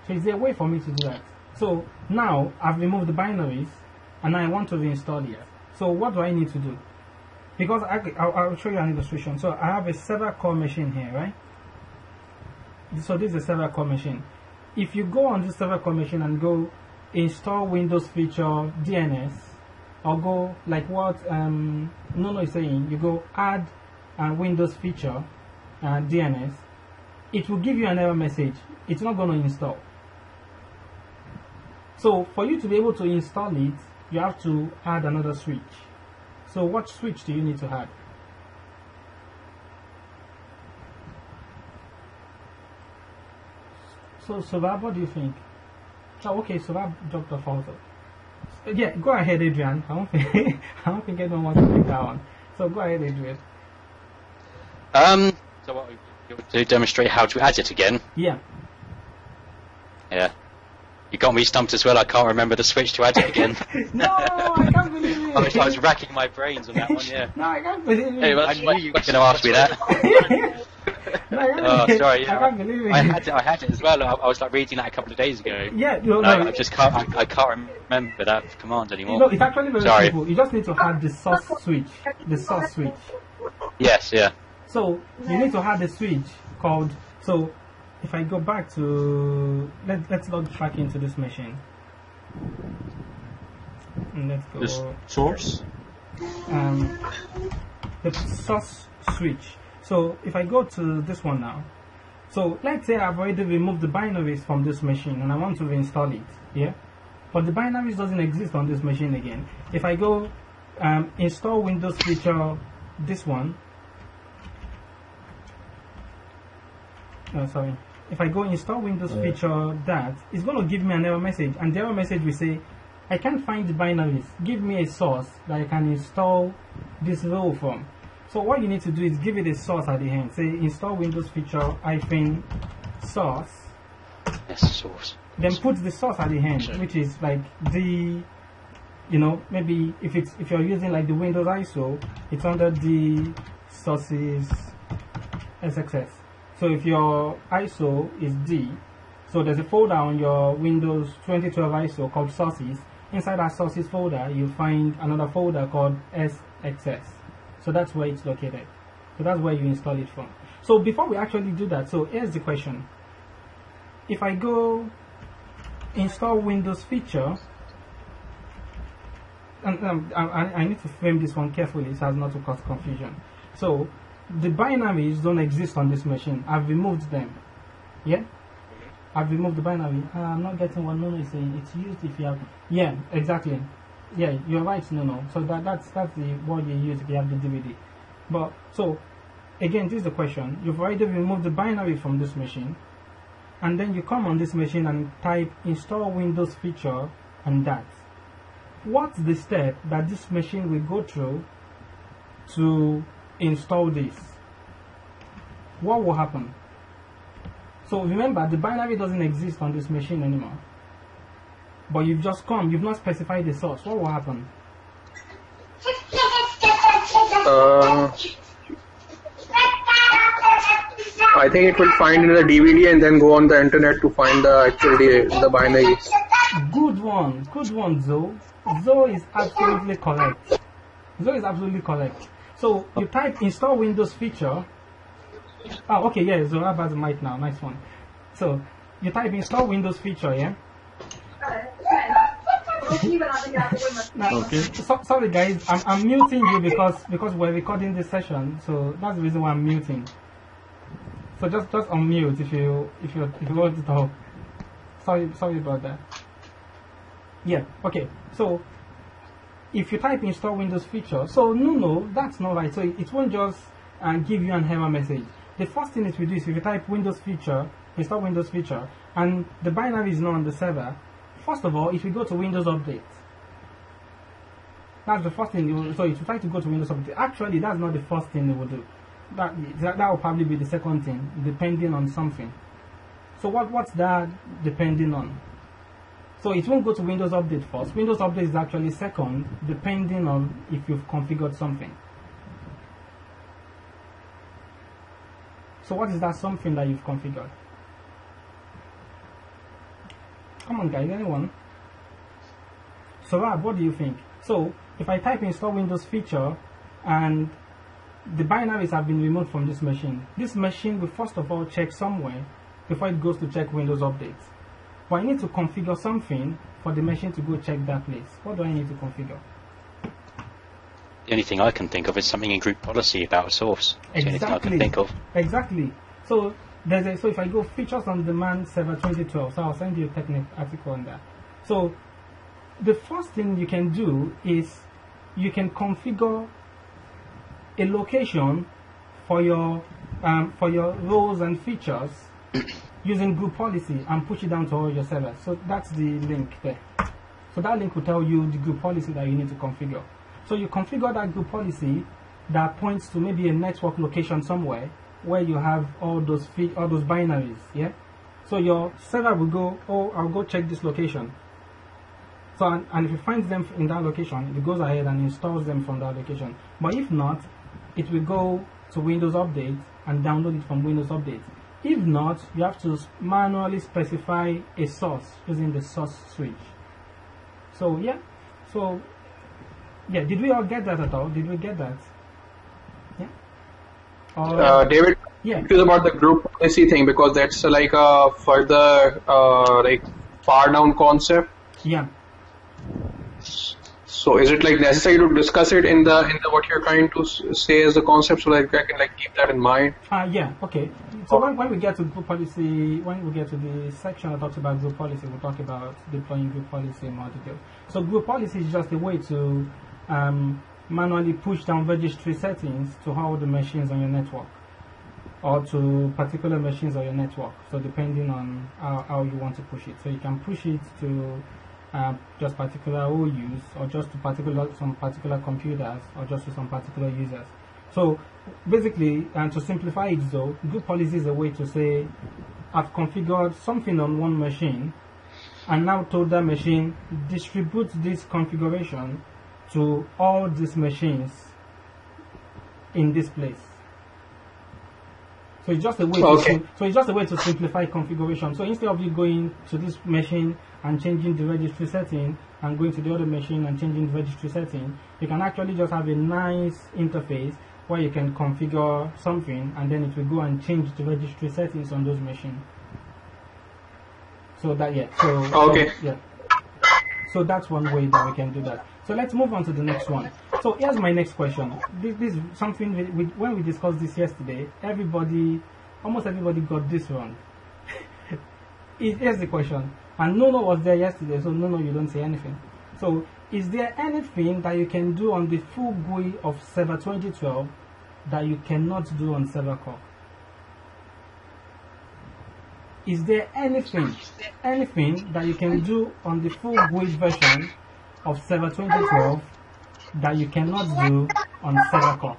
Speaker 1: So is there a way for me to do that? So now I've removed the binaries and I want to reinstall it. So what do I need to do? Because I'll show you an illustration. So I have a server core machine here, right? So this is a server core machine. If you go on this server core machine and go install Windows feature DNS, or go like what Nono is saying, you go add Windows feature DNS, it will give you an error message. It's not going to install. So for you to be able to install it, you have to add another switch. So what switch do you need to add? So Sobab, what do you think? Oh, okay, Sobab dropped off also. Yeah, go ahead, Adrian. I don't think anyone wants to take that one. So go ahead, Adrian.
Speaker 3: So what to demonstrate how to add it again?
Speaker 1: Yeah.
Speaker 3: Yeah. You got me stumped as well. I can't remember the switch to add it again.
Speaker 1: No, I can't believe it.
Speaker 3: I was racking my brains on that one. Yeah.
Speaker 1: No, I can't believe it.
Speaker 3: Hey, well, I knew you were going to ask me that. Oh, sorry. Yeah.
Speaker 1: I can't believe it.
Speaker 3: I had it as well. I was like reading that a couple of days ago.
Speaker 1: Yeah,
Speaker 3: I just can't. I can't remember that command anymore.
Speaker 1: No, it's actually very simple. You just need to add the source switch. The source switch.
Speaker 3: Yes. Yeah.
Speaker 1: So you need to add the switch called. So if I go back to let's log back into this machine. And let's go.
Speaker 5: The source.
Speaker 1: The source switch. So if I go to this one now, so let's say I've already removed the binaries from this machine and I want to reinstall it, yeah? But the binaries doesn't exist on this machine again. If I go install Windows feature, this one, sorry, if I go install Windows feature that, it's going to give me an error message, and the error message will say, I can't find the binaries. Give me a source that I can install this role from. So what you need to do is give it a source at the end. Say install Windows feature hyphen source.
Speaker 3: Yes, source.
Speaker 1: Then put the source at the end, which is like the, you know, maybe if you're using like the Windows ISO, it's under the sources SXS. So if your ISO is D, so there's a folder on your Windows 2012 ISO called sources. Inside that sources folder, you'll find another folder called SXS. So that's where it's located. So that's where you install it from. So before we actually do that, so here's the question. If I go install Windows feature, and I need to frame this one carefully so as not to cause confusion. So the binaries don't exist on this machine. I've removed them. Yeah? I've removed the binary. I'm not getting what Nuno is saying. It's used if you have... Yeah, exactly. Yeah, you're right, Nuno. So that's the word you use if you have the DVD. But, so, again, this is the question. You've already removed the binary from this machine. And then you come on this machine and type install Windows feature and that. What's the step that this machine will go through to install this? What will happen? So remember, the binary doesn't exist on this machine anymore. But you've just come, you've not specified the source. What will happen?
Speaker 4: I think it will find in the DVD and then go on the internet to find the binaries.
Speaker 1: Good one, Zoe. Zoe is absolutely correct. Zoe is absolutely correct. So you type install Windows feature. Oh, okay, yeah, Zoe, how about the mic now? Nice one. So you type install Windows feature, yeah? Now,
Speaker 5: Okay.
Speaker 1: Sorry guys, I'm muting you because we're recording this session, so that's the reason why I'm muting. So just unmute if you want to talk. Sorry about that. Yeah, okay. So if you type install Windows feature, so no, that's not right. So it won't just give you an error message. The first thing it will do is if you type Windows feature, install Windows feature, and the binary is not on the server, first of all, it will go to Windows Update. That's the first thing. So it will try to go to Windows Update. Actually, that's not the first thing it will do. That will probably be the second thing, depending on something. So what's that depending on? So it won't go to Windows Update first. Windows Update is actually second, depending on if you've configured something. So what is that something that you've configured? Come on guys, anyone? So Rab, what do you think? So if I type install Windows feature and the binaries have been removed from this machine will first of all check somewhere before it goes to check Windows updates. But I need to configure something for the machine to go check that place. What do I need to configure?
Speaker 3: The only thing I can think of is something in group policy about a source. That's the only thing I can think of.
Speaker 1: Exactly. So so if I go features on demand server 2012, so I'll send you a technical article on that. So the first thing you can do is you can configure a location for your roles and features using group policy and push it down to all your servers. So that's the link there. So that link will tell you the group policy that you need to configure. So you configure that group policy that points to maybe a network location somewhere where you have all those binaries, yeah? So your server will go, oh, I'll go check this location. So, and if it finds them in that location, it goes ahead and installs them from that location. But if not, it will go to Windows Update and download it from Windows Update. If not, you have to manually specify a source using the source switch. So yeah, did we all get that at all? Did we get that? Yeah.
Speaker 4: David,
Speaker 1: yeah.
Speaker 4: it is about the group policy thing because that's like a further far down concept.
Speaker 1: Yeah.
Speaker 4: So is it like necessary to discuss it in the what you're trying to say as the concept, so like I can like keep that in mind?
Speaker 1: Yeah. Okay. So when we get to group policy, when we get to the section that talks about group policy, we'll talk about deploying group policy in more detail. So group policy is just a way to manually push down registry settings to all the machines on your network. or to particular machines or your network. So depending on how you want to push it. So you can push it to just particular OUs, or just to some particular computers, or just to some particular users. So basically, and to simplify it though, group policy is a way to say, I've configured something on one machine and now told that machine distribute this configuration to all these machines in this place. So it's just a way to simplify configuration. So instead of you going to this machine and changing the registry setting and going to the other machine and changing the registry setting, you can actually just have a nice interface where you can configure something and then it will go and change the registry settings on those machines. So that so that's one way that we can do that. So let's move on to the next one. So here's my next question. This is something when we discussed this yesterday, almost everybody got this wrong. Here's the question. And Nono was there yesterday, so Nono, you don't say anything. So is there anything that you can do on the full GUI of Server 2012 that you cannot do on Server Core? Is there anything that you can do on the full GUI version of Server 2012 that you cannot do on Server Core?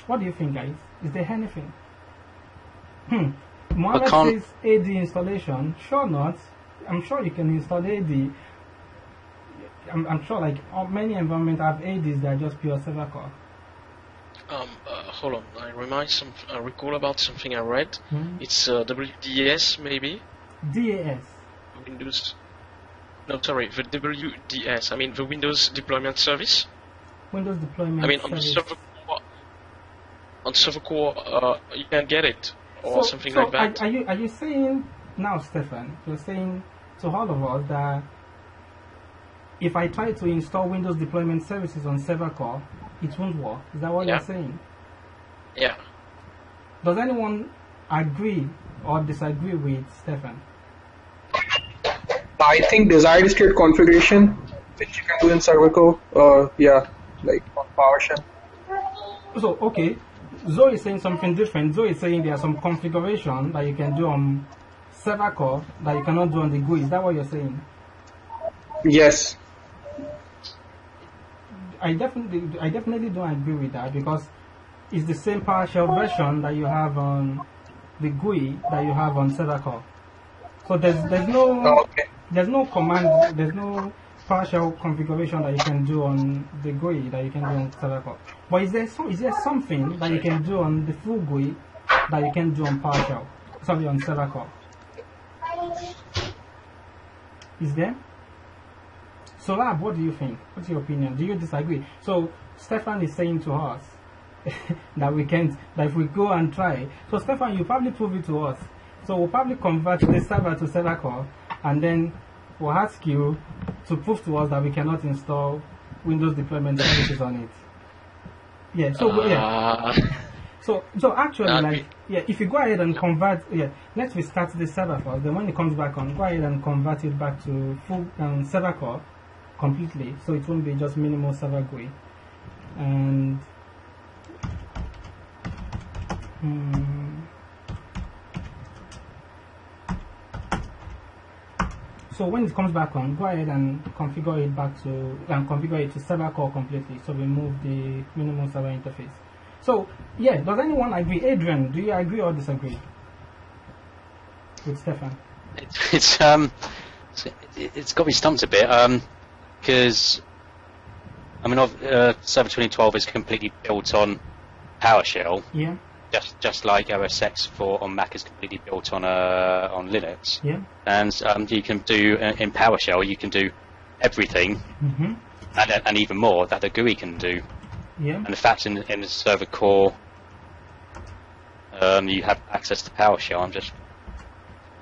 Speaker 1: What do you think, guys? Is there anything? Mohammed says AD installation. Sure not. I'm sure you can install AD. I'm sure like many environments have ADs that are just pure Server Core.
Speaker 2: Hold on. I recall about something I read. It's WDS maybe.
Speaker 1: DAS.
Speaker 2: Windows. No, sorry, the WDS. I mean the Windows Deployment Service.
Speaker 1: Windows Deployment.
Speaker 2: I mean
Speaker 1: Service.
Speaker 2: On Server Core, you can get it or something like that.
Speaker 1: Are you saying now, Stefan? You're saying to all of us that if I try to install Windows Deployment Services on Server Core, it won't work? Is that what you're saying?
Speaker 2: Yeah.
Speaker 1: Does anyone agree or disagree with Stefan?
Speaker 4: I think desired state configuration, which you can do in Server Core, like on PowerShell.
Speaker 1: So, okay, Zoe is saying something different. Zoe is saying there are some configuration that you can do on Server Core that you cannot do on the GUI. Is that what you're saying?
Speaker 4: Yes.
Speaker 1: I definitely don't agree with that, because it's the same PowerShell version that you have on the GUI that you have on Server Core. So there's no command, there's no PowerShell configuration that you can do on the GUI that you can do on Server Core. But is there something that you can do on the full GUI that you can do on PowerShell? Sorry, on Server Core. Is there? So Lab, what do you think? What's your opinion? Do you disagree? So Stefan is saying to us that we can't, that if we go and try. So Stefan, you probably prove it to us. So we'll probably convert the server to Server Core, and then we'll ask you to prove to us that we cannot install Windows Deployment Services on it. Yeah. So So actually, if you go ahead and convert, let's restart the server first. Then when it comes back on, go ahead and convert it back to full Server Core completely, so it won't be just minimal server GUI. And so when it comes back on, go ahead and configure it to Server Core completely. So remove the minimal server interface. So does anyone agree? Adrian, do you agree or disagree with Stefan?
Speaker 3: It's got me stumped a bit, because I mean, Server 2012 is completely built on PowerShell.
Speaker 1: Yeah.
Speaker 3: Just like OS X on Mac is completely built on Linux.
Speaker 1: Yeah.
Speaker 3: And you can do in PowerShell, you can do everything, and even more that the GUI can do.
Speaker 1: Yeah.
Speaker 3: And in fact, in the Server Core, you have access to PowerShell.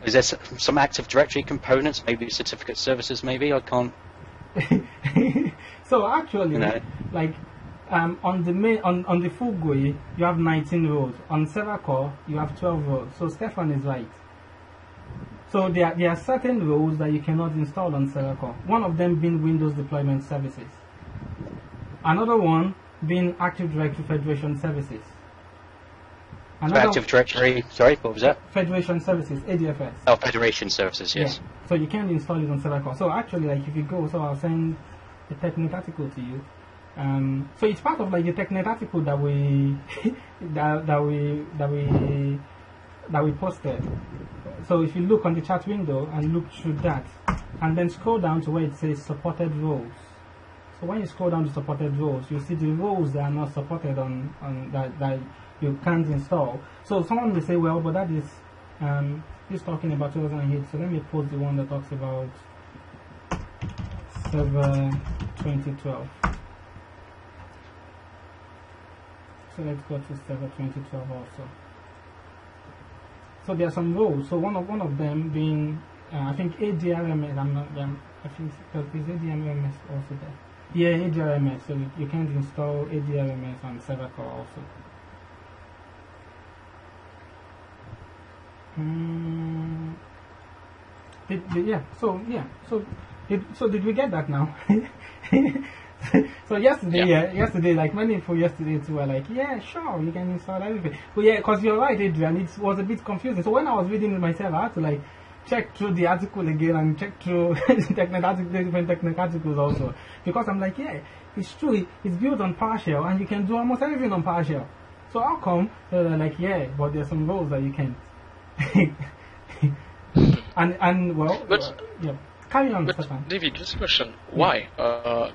Speaker 3: Is there some Active Directory components? Maybe certificate services? Maybe I can't.
Speaker 1: So actually, on the full GUI, you have 19 rows. On Server Core, you have 12 rows. So Stefan is right. So there are certain rows that you cannot install on Server Core. One of them being Windows Deployment Services. Another one being Active Directory Federation Services.
Speaker 3: So Active Directory, sorry, what was that?
Speaker 1: Federation Services, ADFS.
Speaker 3: Oh, Federation Services, yes.
Speaker 1: Yeah. So you can install it on server core. So actually, like if you go, so I'll send a TechNet article to you. So it's part of like the TechNet article that we that we posted. So if you look on the chat window and look through that, and then scroll down to where it says supported roles. So when you scroll down to supported roles, you see the roles that are not supported on that you can't install. So someone will say, well, but that is he's talking about 2008. So let me post the one that talks about server 2012. So let's go to server 2012 also. So there are some roles. So one of them being I think ADRMS. I think is ADRMS also there. Yeah, ADRMS. So you can install ADRMS on server core also. So did we get that now? So yesterday, like many people yesterday too were like, yeah, sure, you can install everything. But yeah, because you're right, Adrian, it was a bit confusing. So when I was reading it myself, I had to like check through the article again and check through different technical articles also. Because I'm like, yeah, it's true, it's built on PowerShell and you can do almost everything on PowerShell. So how come? So they're like, yeah, but there's some roles that you can't. and well, yeah. Carry on,
Speaker 2: but
Speaker 1: Stefan.
Speaker 2: David, just a question. Why?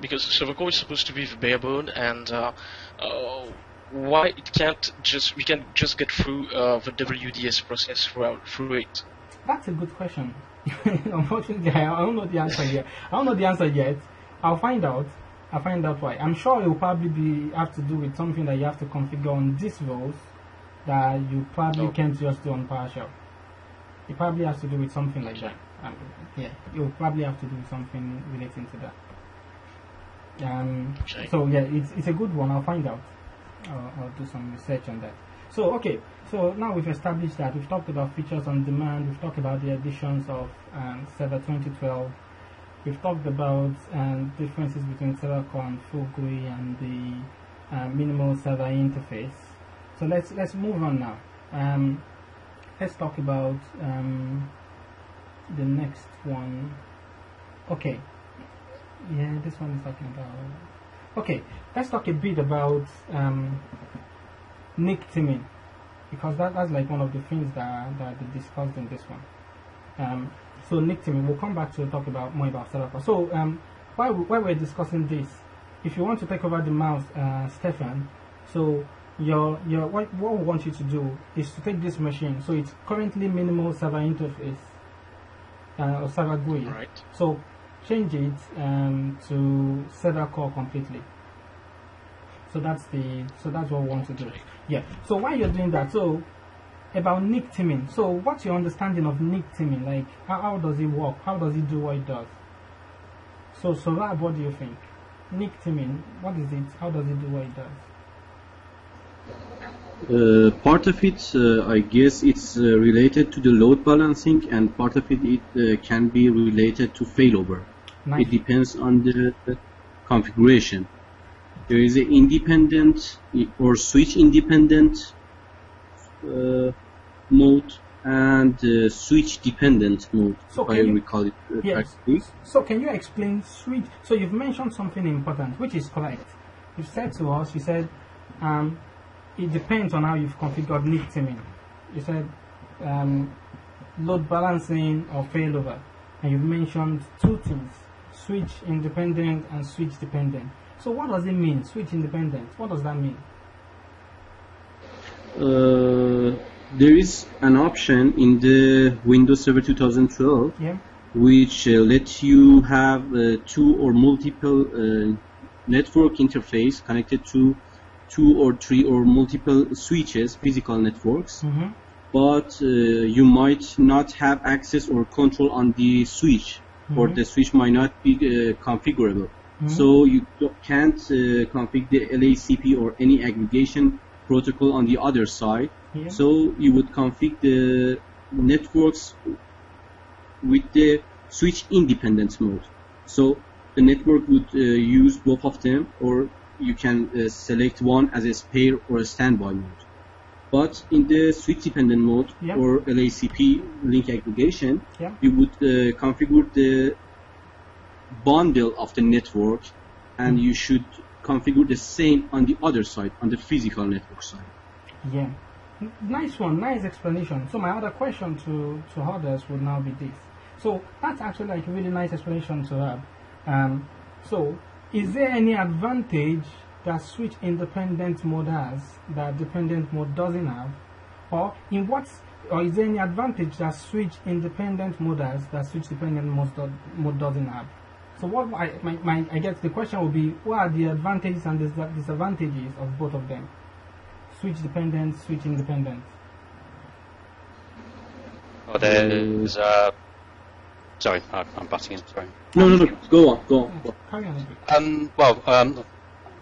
Speaker 2: Because server core is supposed to be the bare bone, and why we can't just get through the WDS process through it?
Speaker 1: That's a good question. Unfortunately, I don't know the answer yet. I don't know the answer yet. I'll find out. I'll find out why. I'm sure it will probably have to do with something that you have to configure on these roles that you probably can't just do on PowerShell. It probably has to do with something like that. Yeah, you'll probably have to do something relating to that. So yeah, it's a good one. I'll find out. I'll do some research on that. So okay, so now we've established that. We've talked about features on demand. We've talked about the additions of Server 2012. We've talked about differences between server core and full GUI and the minimal server interface. So let's move on now. Let's talk about the next one. Okay, yeah, this one is talking about. Okay, let's talk a bit about nick teaming, because that's like one of the things that they discussed in this one. So nick teaming, we'll come back to talk about more about server core. So while we're discussing this, if you want to take over the mouse, Stefan, so what we want you to do is to take this machine. So it's currently minimal server interface or server GUI.
Speaker 2: Right.
Speaker 1: So change it to server core completely. So that's what we want to do. Yeah. So while you're doing that, so about nick teaming. So what's your understanding of nick teaming? Like how does it work? How does it do what it does? So Rab, what do you think? Nick teaming, what is it? How does it do what it does?
Speaker 5: Part of it, I guess, it's related to the load balancing, and part of it can be related to failover.
Speaker 1: Nice.
Speaker 5: It depends on the configuration. There is an independent or switch independent mode and switch dependent mode,
Speaker 1: So
Speaker 5: if I recall it correctly.
Speaker 1: So can you explain switch? So you've mentioned something important, which is correct. You said to us, you said it depends on how you've configured nick teaming. You said load balancing or failover, and you've mentioned two things: switch independent and switch dependent. So what does it mean, switch independent? What does that mean?
Speaker 5: There is an option in the Windows Server 2012 which lets you have two or multiple network interface connected to 2 or 3 or multiple switches, physical networks, but you might not have access or control on the switch, or the switch might not be configurable. So you can't configure the LACP or any aggregation protocol on the other side. So you would configure the networks with the switch independent mode. So the network would use both of them, or you can select one as a spare or a standby mode. But in the switch dependent mode or LACP link aggregation, you would configure the bundle of the network, and you should configure the same on the other side, on the physical network side.
Speaker 1: Yeah, nice one, nice explanation. So my other question to others would now be this. So that's actually like a really nice explanation to have. So is there any advantage that switch independent mode has that dependent mode doesn't have, or is there any advantage that switch independent mode has that switch dependent mode doesn't have? So what I guess the question would be, what are the advantages and disadvantages of both of them? Switch dependent, switch independent.
Speaker 3: Well, there's sorry, I'm butting in. Sorry.
Speaker 5: No. Go on.
Speaker 1: Carry on.
Speaker 3: Well,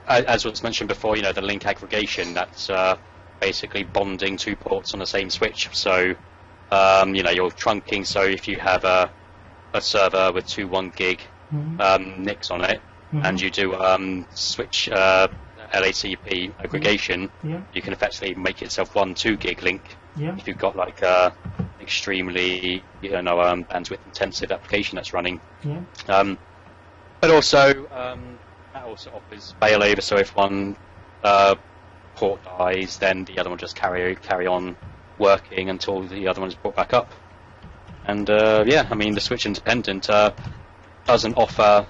Speaker 3: as was mentioned before, the link aggregation, that's basically bonding two ports on the same switch. So, you're trunking. So if you have a server with two 1 gig NICs on it, and you do switch LACP aggregation, you can effectively make yourself one 2 gig link if you've got like a extremely bandwidth intensive application that's running. But also that also offers failover, so if one port dies, then the other one just carry on working until the other one is brought back up. And the switch independent doesn't offer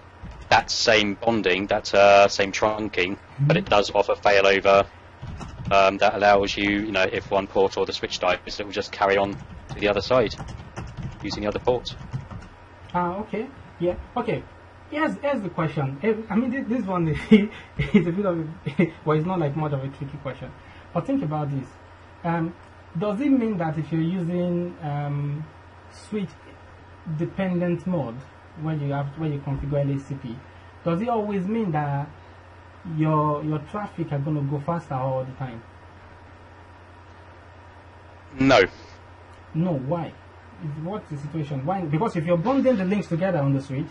Speaker 3: that same bonding, that same trunking, but it does offer failover that allows you, if one port or the switch dies, it will just carry on to the other side using the other port.
Speaker 1: Okay. Yeah. Okay. Here's the question. I mean, this one is a bit of well, it's not like much of a tricky question. But think about this. Does it mean that if you're using switch dependent mode when you configure LACP, does it always mean that your traffic are going to go faster all the time?
Speaker 3: No.
Speaker 1: No. Why? What's the situation? Why? Because if you're bonding the links together on the switch.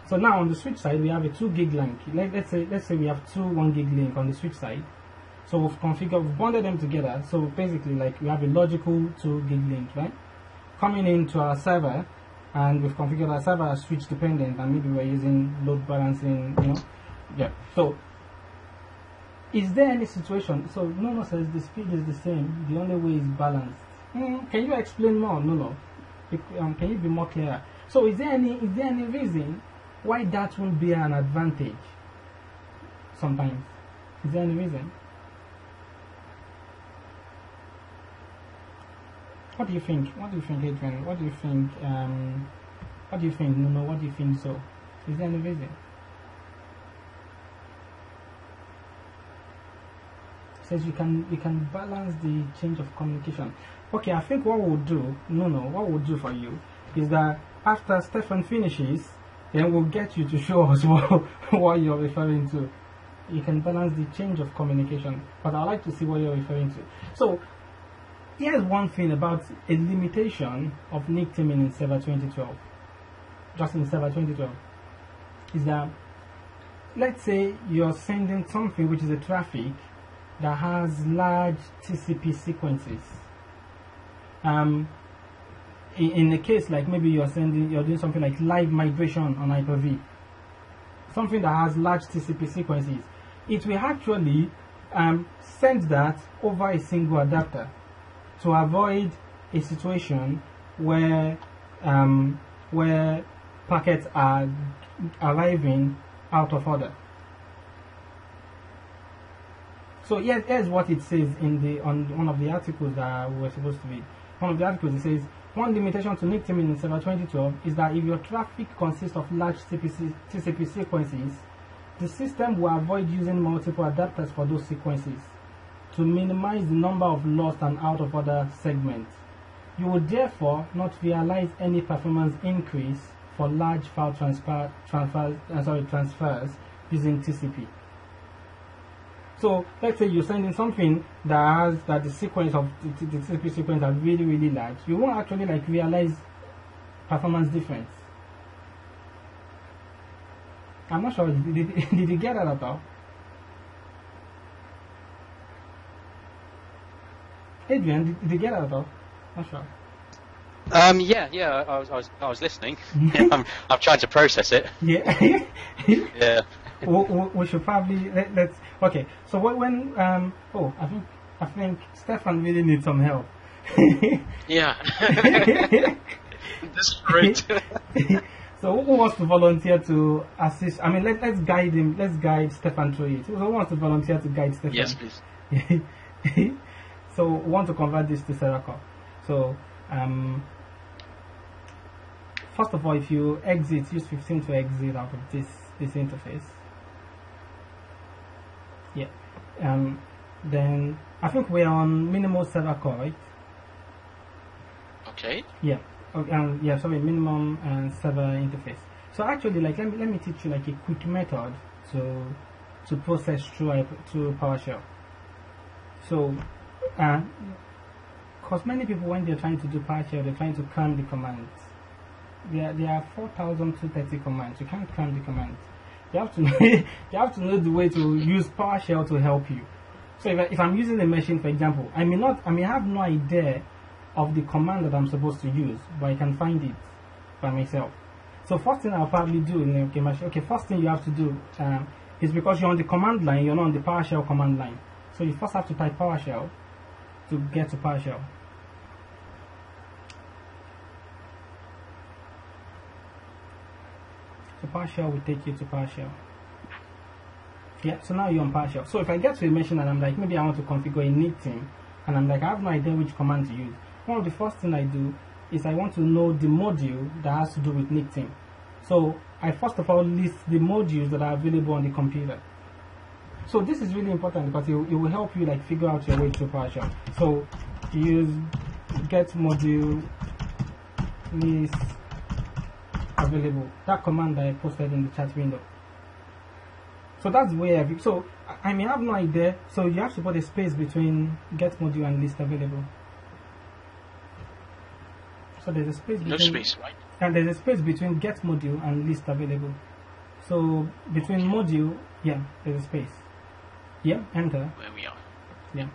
Speaker 1: So now on the switch side we have a 2 gig link. Let's say we have two 1 gig link on the switch side. So we've bonded them together. So basically, like, we have a logical 2 gig link, right? Coming into our server, and we've configured our server as switch dependent, and maybe we're using load balancing, So is there any situation? So Nuno says the speed is the same. The only way is balanced. Can you explain more, Nuno? Can you be more clear? So is there any reason why that won't be an advantage sometimes? Is there any reason? What do you think? Adrian? What do you think, Nuno? What do you think so? Is there any reason? It says you can balance the change of communication. Okay, I think what we'll do, Nuno, what we'll do for you is that after Stefan finishes, then we'll get you to show us what you're referring to. You can balance the change of communication, but I'd like to see what you're referring to. So here's one thing about a limitation of NIC teaming in Server 2012. Just in Server 2012, is that, let's say you're sending something which is a traffic that has large TCP sequences. In a case like maybe you're doing something like live migration on Hyper-V, something that has large TCP sequences, it will actually send that over a single adapter to avoid a situation where packets are arriving out of order. So here's what it says on one of the articles that we were supposed to read. One of the articles, it says, one limitation to NIC teaming in Server 2012 is that if your traffic consists of large TCP sequences, the system will avoid using multiple adapters for those sequences to minimize the number of lost and out of order segments. You will therefore not realize any performance increase for large file transfers using TCP. So let's say you're sending something that the sequence of the TCP sequence are really, really large. You won't actually realize performance difference. I'm not sure. Did you get that at all? Adrian, did you get that at all? Not sure.
Speaker 3: Yeah. I was listening. I'm trying to process it.
Speaker 1: Yeah.
Speaker 3: Yeah.
Speaker 1: we should probably let's. Okay. So when I think Stefan really needs some help.
Speaker 2: Yeah. That's great.
Speaker 1: So who wants to volunteer to assist? I mean, let's guide him. Let's guide Stefan through it. Who wants to volunteer to guide Stefan?
Speaker 2: Yes, please.
Speaker 1: So we want to convert this to Seracore. So first of all, if you exit, use 15 to exit out of this interface. Yeah. Then I think we're on minimal Seracore, right?
Speaker 2: Okay.
Speaker 1: Yeah. Yeah, sorry, minimum and server interface. So actually, like, let me teach you like a quick method to process through PowerShell. So, because many people, when they're trying to do PowerShell, they're trying to cram the commands. There are 4,230 commands. You can't cram the commands. You have to you have to know the way to use PowerShell to help you. So if I'm using a machine, for example, I may have no idea of the command that I'm supposed to use, but I can find it by myself. So first thing I'll probably do in a machine, first thing you have to do is, because you're on the command line, you're not on the PowerShell command line. So you first have to type PowerShell to get to PowerShell. So PowerShell will take you to PowerShell. Yeah, so now you're on PowerShell. So if I get to a machine and I'm like, maybe I want to configure a neat team, and I'm like, I have no idea which command to use. One of the first things I do is I want to know the module that has to do with Nickteam. So I first of all list the modules that are available on the computer. So this is really important because it will help you like figure out your way through PowerShell. So use get module list available. That command that I posted in the chat window. So that's the way so I may have no idea. So you have to put a space between get module and list available. So there's a space between,
Speaker 2: No space, right?
Speaker 1: And there's a space between get module and list available. So between module, yeah, there's a space. Yeah, enter.
Speaker 2: Where we are.
Speaker 1: Yeah.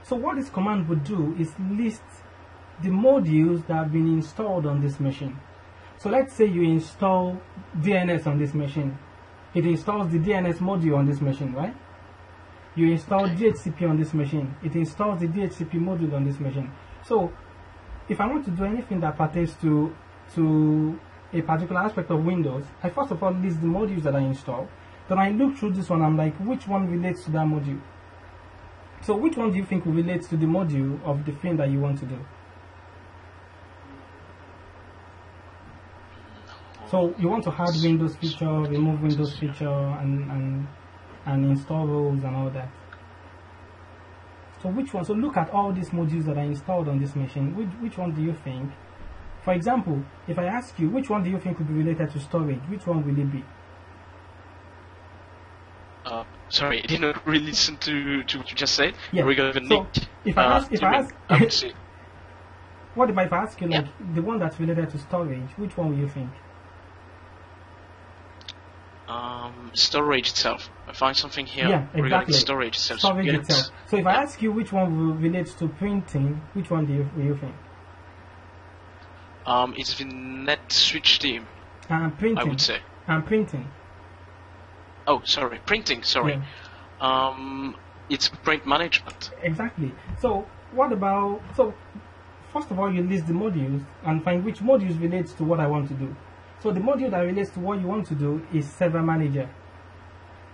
Speaker 1: So what this command would do is list the modules that have been installed on this machine. So let's say you install DNS on this machine. It installs the DNS module on this machine, right? You install DHCP on this machine. It installs the DHCP module on this machine. So if I want to do anything that pertains to a particular aspect of Windows, I first of all list the modules that I install. Then I look through this one, I'm like, which one relates to that module? So which one do you think relates to the module of the thing that you want to do? So you want to add Windows feature, remove Windows feature, and install roles and all that. So which one? So look at all these modules that are installed on this machine. Which one do you think? For example, if I ask you, which one do you think will be related to storage? Which one will it be?
Speaker 2: Sorry, I didn't really listen to what you just said.
Speaker 1: Yeah.
Speaker 2: Regarding
Speaker 1: So
Speaker 2: Nick,
Speaker 1: if I ask,
Speaker 2: I would say,
Speaker 1: what if I ask you like the one that's related to storage? Which one will you think?
Speaker 2: storage itself. I find something here
Speaker 1: Yeah,
Speaker 2: regarding
Speaker 1: exactly.
Speaker 2: storage itself.
Speaker 1: Storage
Speaker 2: Yes.
Speaker 1: itself. So if I ask you which one will relate to printing, which one will you think?
Speaker 2: It's the net switch team,
Speaker 1: Printing.
Speaker 2: I would say.
Speaker 1: Printing.
Speaker 2: Oh, sorry, printing. Sorry.
Speaker 1: Yeah.
Speaker 2: It's print management.
Speaker 1: Exactly. So what about, so first of all you list the modules and find which modules relates to what I want to do. So the module that relates to what you want to do is Server Manager,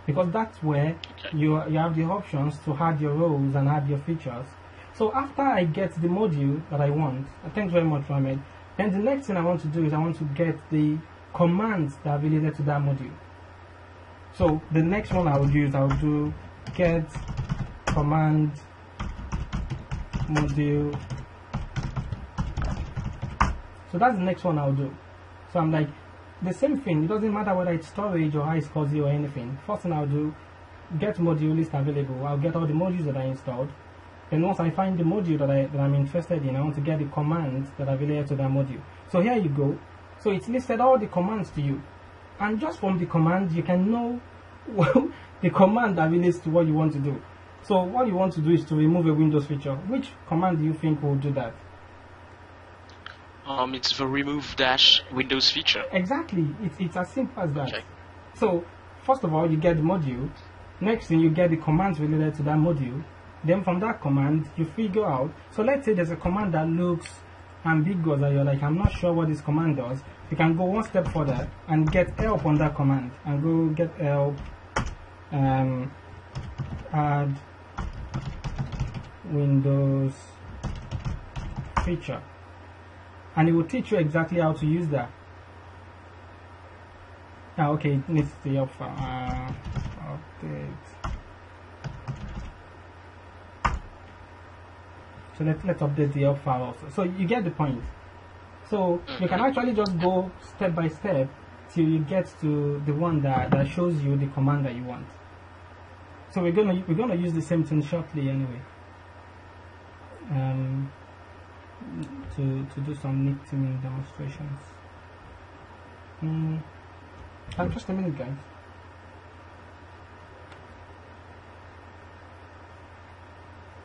Speaker 1: because that's where you have the options to add your roles and add your features. So after I get the module that I want, thanks very much, Mohammed, then the next thing I want to do is I want to get the commands that are related to that module. So the next one I would do get command module. So that's the next one I'll do. So I'm like, the same thing, it doesn't matter whether it's storage or high SCSI or anything. First thing I'll do, get module list available. I'll get all the modules that I installed. Then once I find the module that I'm interested in, I want to get the commands that are related to that module. So here you go. So it's listed all the commands to you. And just from the commands, you can know the command that relates to what you want to do. So what you want to do is to remove a Windows feature. Which command do you think will do that?
Speaker 2: It's the remove dash Windows feature.
Speaker 1: Exactly. It's as simple as that.
Speaker 2: Okay.
Speaker 1: So first of all, you get the module. Next thing, you get the commands related to that module. Then from that command, you figure out. So let's say there's a command that looks ambiguous and you're like, I'm not sure what this command does. You can go one step further and get help on that command and go get help, add Windows feature, and it will teach you exactly how to use that. Okay, it needs the help file. Update. So let's update the help file also. So you get the point. So you can actually just go step by step till you get to the one that shows you the command that you want. So we're gonna use the same thing shortly anyway. To do some neat tuning demonstrations. Just a minute, guys.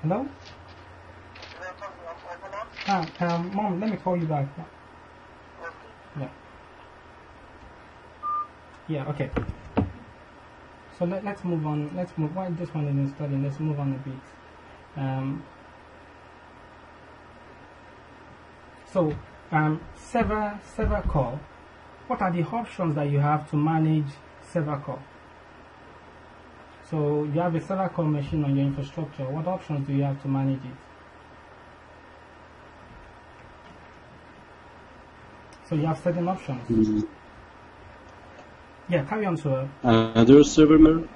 Speaker 1: Hello? Mom, let me call you back. Yeah. Yeah, okay. So let's move on. Let's move. Why this one isn't studying? Let's move on a bit. So, server core. What are the options that you have to manage server core? So you have a server core machine on your infrastructure. What options do you have to manage it? So you have certain options. Yeah, carry on, sir.
Speaker 5: Another server mode?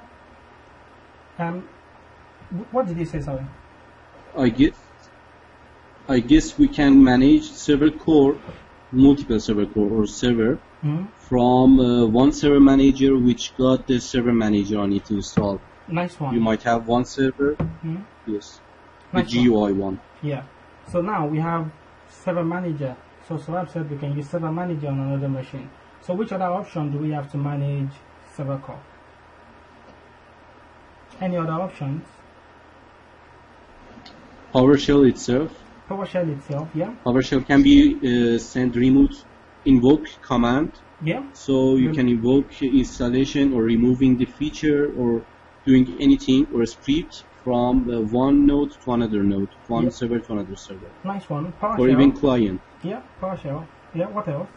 Speaker 1: What did you say, sorry?
Speaker 5: I guess we can manage server core, multiple server core or server from one server manager which got the server manager on it installed.
Speaker 1: Nice one.
Speaker 5: You might have one server. Yes.
Speaker 1: Nice
Speaker 5: the GUI one.
Speaker 1: Yeah. So now we have server manager. So I've said we can use server manager on another machine. So which other option do we have to manage server core? Any other options?
Speaker 5: PowerShell itself.
Speaker 1: PowerShell itself, yeah.
Speaker 5: PowerShell can be send remote invoke command.
Speaker 1: Yeah.
Speaker 5: So you can invoke installation or removing the feature or doing anything or a script from one node to another node, one server to another server.
Speaker 1: Nice one. PowerShell.
Speaker 5: Or even client.
Speaker 1: Yeah, PowerShell. Yeah, what else?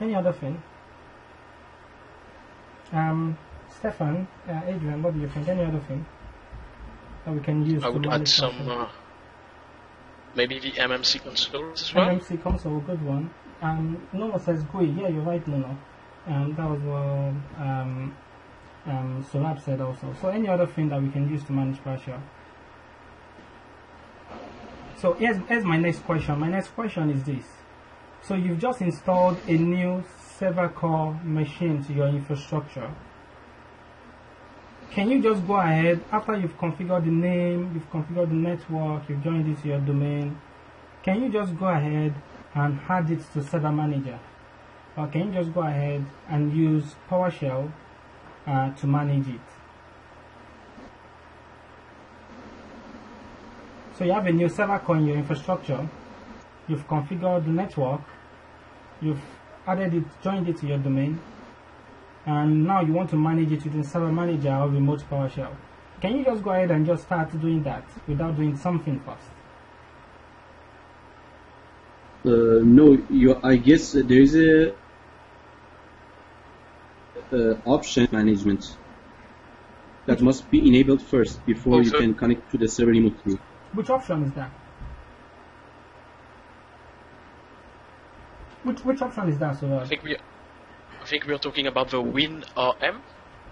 Speaker 1: Any other thing? Stefan, Adrian, what do you think? Any other thing that we can use?
Speaker 2: I would add some, maybe the MMC console as well.
Speaker 1: MMC console, good one. Nono says GUI. Yeah, you're right, Nono. That was what Solab said also. So any other thing that we can use to manage PowerShell? So here's my next question. My next question is this. So you've just installed a new server core machine to your infrastructure. Can you just go ahead, after you've configured the name, you've configured the network, you've joined it to your domain, can you just go ahead and add it to server manager? Or can you just go ahead and use PowerShell to manage it? So you have a new server core in your infrastructure, you've configured the network, you've added it, joined it to your domain, and now you want to manage it within server manager or remote PowerShell. Can you just go ahead and just start doing that without doing something first?
Speaker 5: No, I guess there is a option management that must be enabled first before you can connect to the server remotely.
Speaker 1: Which option is that? Which option is that, sir?
Speaker 2: I think we are talking about the WinRM.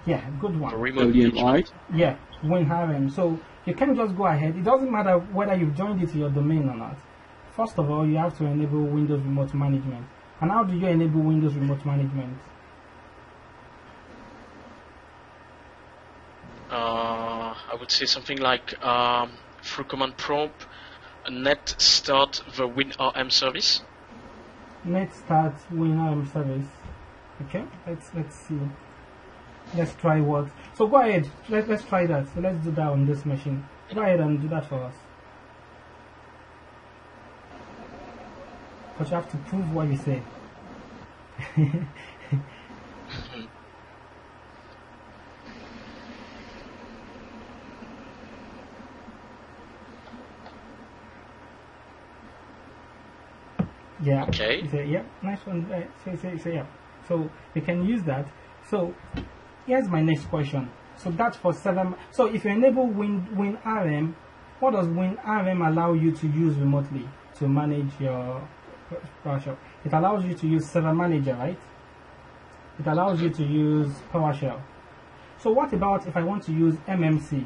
Speaker 1: Yeah, good one.
Speaker 2: The remote
Speaker 5: LDMI.
Speaker 1: Yeah, WinRM. So you can just go ahead. It doesn't matter whether you've joined it to your domain or not. First of all, you have to enable Windows Remote Management. And how do you enable Windows Remote Management?
Speaker 2: I would say something like through command prompt, net start the WinRM service.
Speaker 1: Net start WinRM service. Okay, let's see. Let's try what. So go ahead. Let's try that. So let's do that on this machine. Go ahead and do that for us. But you have to prove what you say. Yeah.
Speaker 2: Okay.
Speaker 1: You say, yeah, nice one. Say yeah. So you can use that. So here's my next question. So that's for 7. So if you enable WinRM, what does WinRM allow you to use remotely to manage your PowerShell? It allows you to use Server Manager, right? It allows you to use PowerShell. So what about if I want to use MMC?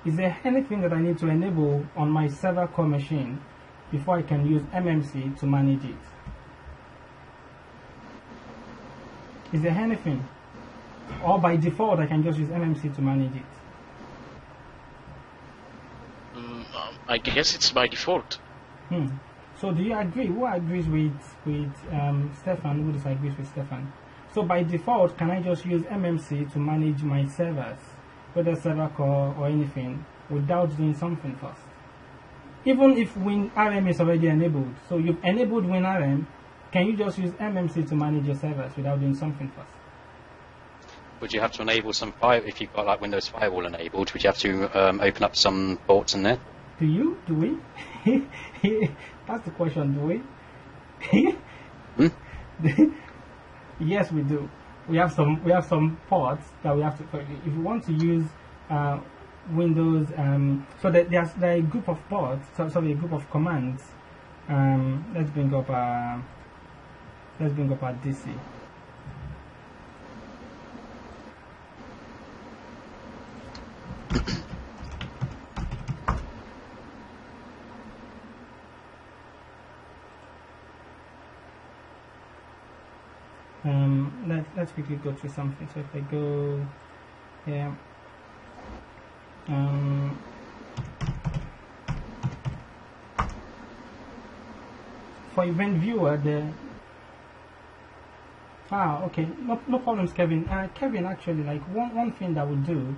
Speaker 1: Is there anything that I need to enable on my server core machine before I can use MMC to manage it? Is there anything? Or by default I can just use MMC to manage it?
Speaker 2: I guess it's by default.
Speaker 1: So do you agree? Who agrees with Stefan? Who disagrees with Stefan? So by default, can I just use MMC to manage my servers, whether server core or anything, without doing something first? Even if WinRM is already enabled, so you've enabled WinRM, can you just use MMC to manage your servers without doing something first?
Speaker 3: Would you have to enable some fire if you've got like Windows Firewall enabled? Would you have to open up some ports in there?
Speaker 1: Do you? Do we? That's the question. Do we? Yes, we do. We have some ports that we have to. If you want to use Windows, so there's a group of ports. Sorry, a group of commands. Let's bring up our DC. Let's quickly go through something. So if I go here, for event viewer, okay, no problems, Kevin. Kevin, actually, like one thing that we'll do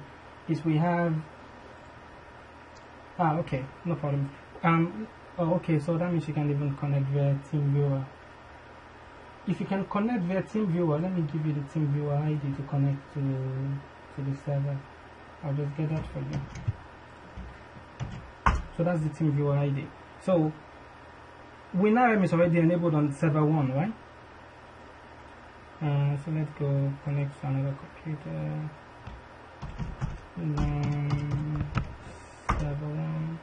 Speaker 1: is we have okay, no problem. Okay, so that means you can even connect via TeamViewer. If you can connect via TeamViewer, let me give you the TeamViewer ID to connect to the server. I'll just get that for you. So that's the TeamViewer ID. So WinRM is already enabled on server 1, right? So let's go connect to another computer. Server 1.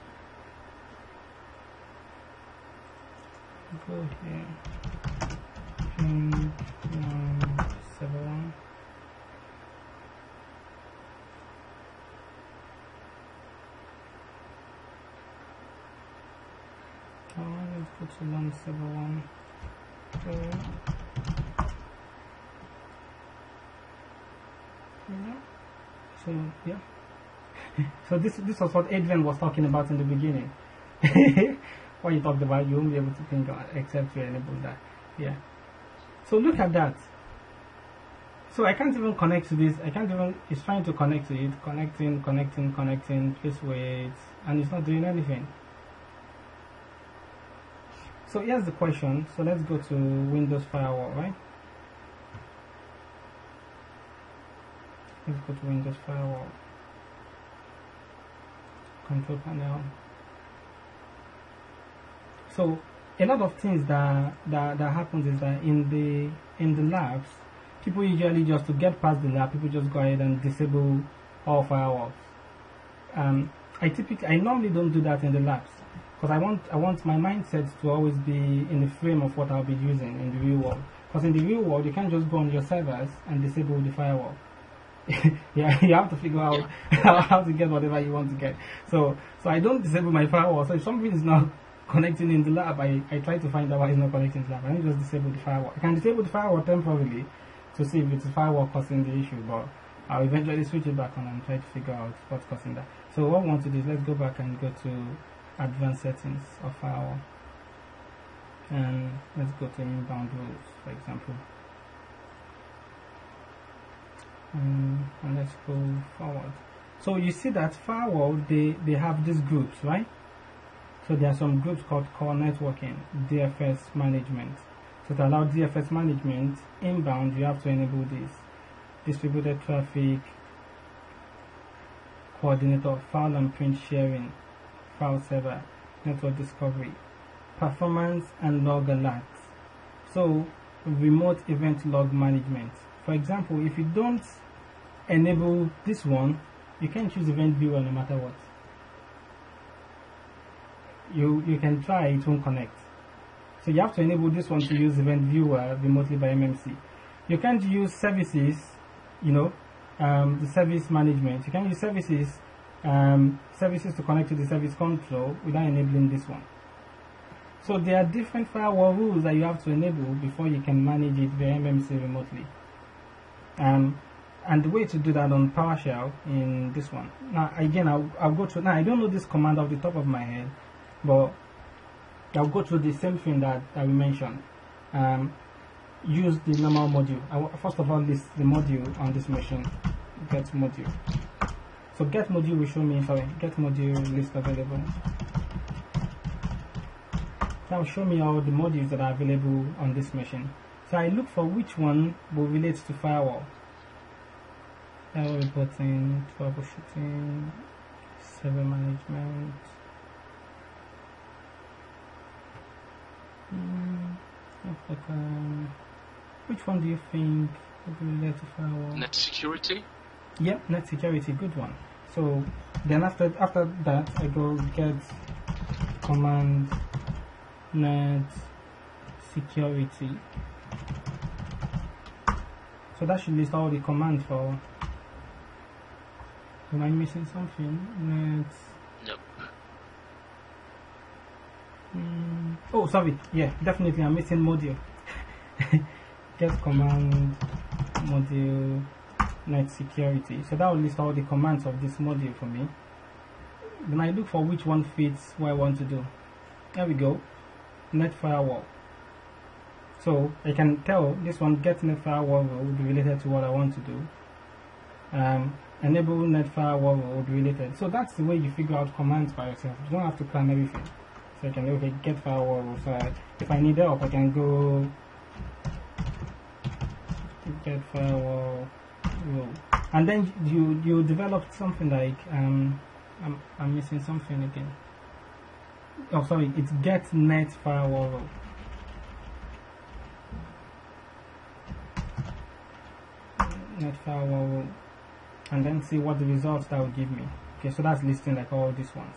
Speaker 1: Go here. Server 1. Let's go to learn server 1. So yeah. So this was what Adrian was talking about in the beginning. What you talked about, you won't be able to think except you enable that. Yeah. So look at that. So I can't even connect to this. It's trying to connect to it. Connecting, please wait. And it's not doing anything. So here's the question. So let's go to Windows Firewall, right? Let's go to Windows Firewall. Control panel. So a lot of things that happens is that in the labs, people usually, just to get past the lab, people just go ahead and disable all firewalls. I normally don't do that in the labs because I want my mindset to always be in the frame of what I'll be using in the real world. Because in the real world, you can't just go on your servers and disable the firewall. Yeah, you have to figure out how to get whatever you want to get. So I don't disable my firewall. So if something is not connecting in the lab, I try to find out why it's not connecting to the lab. I don't just disable the firewall. I can disable the firewall temporarily to see if it's the firewall causing the issue, but I'll eventually switch it back on and try to figure out what's causing that. So what we want to do is let's go back and go to advanced settings of firewall, and let's go to inbound rules, for example. And let's go forward. So you see that firewall, they have these groups, right? So there are some groups called core networking, DFS management. So to allow DFS management inbound, you have to enable this. Distributed traffic, coordinator, file and print sharing, file server, network discovery, performance and log alerts. So remote event log management. For example, if you don't enable this one, you can't use event viewer no matter what. You can try, it won't connect. So you have to enable this one to use event viewer remotely by MMC. You can't use services, the service management. You can use services to connect to the service control without enabling this one. So there are different firewall rules that you have to enable before you can manage it via MMC remotely. And the way to do that on PowerShell in this one. Now again, I'll go through. Now I don't know this command off the top of my head, but I'll go through the same thing that we mentioned. Use the normal module. First of all, list the module on this machine. Get module. So get module will show me. Get module list available. That will show me all the modules that are available on this machine. So I look for which one will relate to firewall. Error reporting, troubleshooting, server management. Which one do you think will relate to firewall?
Speaker 2: Net security?
Speaker 1: Yep, net security, good one. So then after that, I go get command net security. So that should list all the commands for. Am I missing something? Net.
Speaker 2: Nope.
Speaker 1: Oh, sorry. Yeah, definitely I'm missing module. Get command module net security. So that will list all the commands of this module for me. Then I look for which one fits what I want to do. There we go. Net firewall. So I can tell this one get net firewall will be related to what I want to do. Enable net firewall will be related. So that's the way you figure out commands by yourself. You don't have to plan everything. So I can get firewall. So if I need help, I can go get firewall rule. And then you develop something like I'm missing something again. Oh, sorry, it's get net firewall rule. Net firewall rule. And then see what the results that will give me. Okay, so that's listing like all these ones.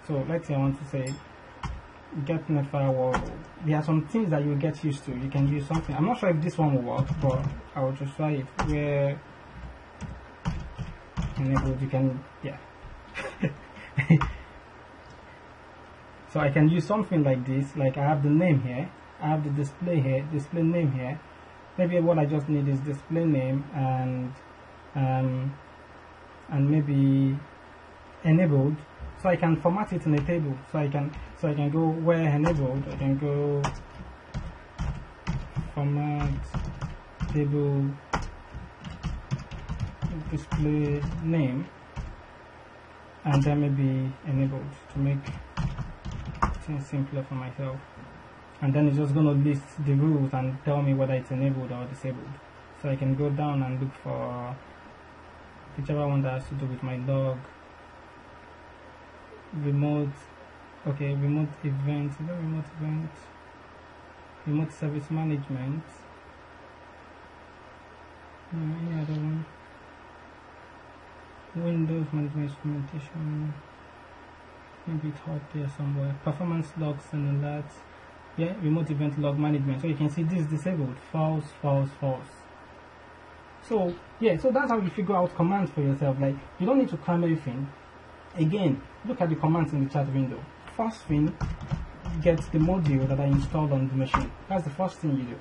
Speaker 1: So let's say I want to say get net firewall rule. There are some things that you get used to. You can use something. I'm not sure if this one will work, but I will just try it. Where enabled, you can, yeah. So I can use something like this. Like I have the name here, I have the display here, display name here. Maybe what I just need is display name and maybe enabled. So I can format it in a table. So I can go where enabled. I can go format table display name, and then maybe enabled to make things simpler for myself. And then it's just going to list the rules and tell me whether it's enabled or disabled. So I can go down and look for whichever one that has to do with my log. Remote, okay, remote event, remote service management. Any other one? Windows management instrumentation. Maybe it's out there somewhere. Performance logs and alerts. Yeah, remote event log management. So you can see this is disabled. False, false, false. So yeah, so that's how you figure out commands for yourself. Like you don't need to cram everything. Again, look at the commands in the chat window. First thing, get the module that I installed on the machine. That's the first thing you do.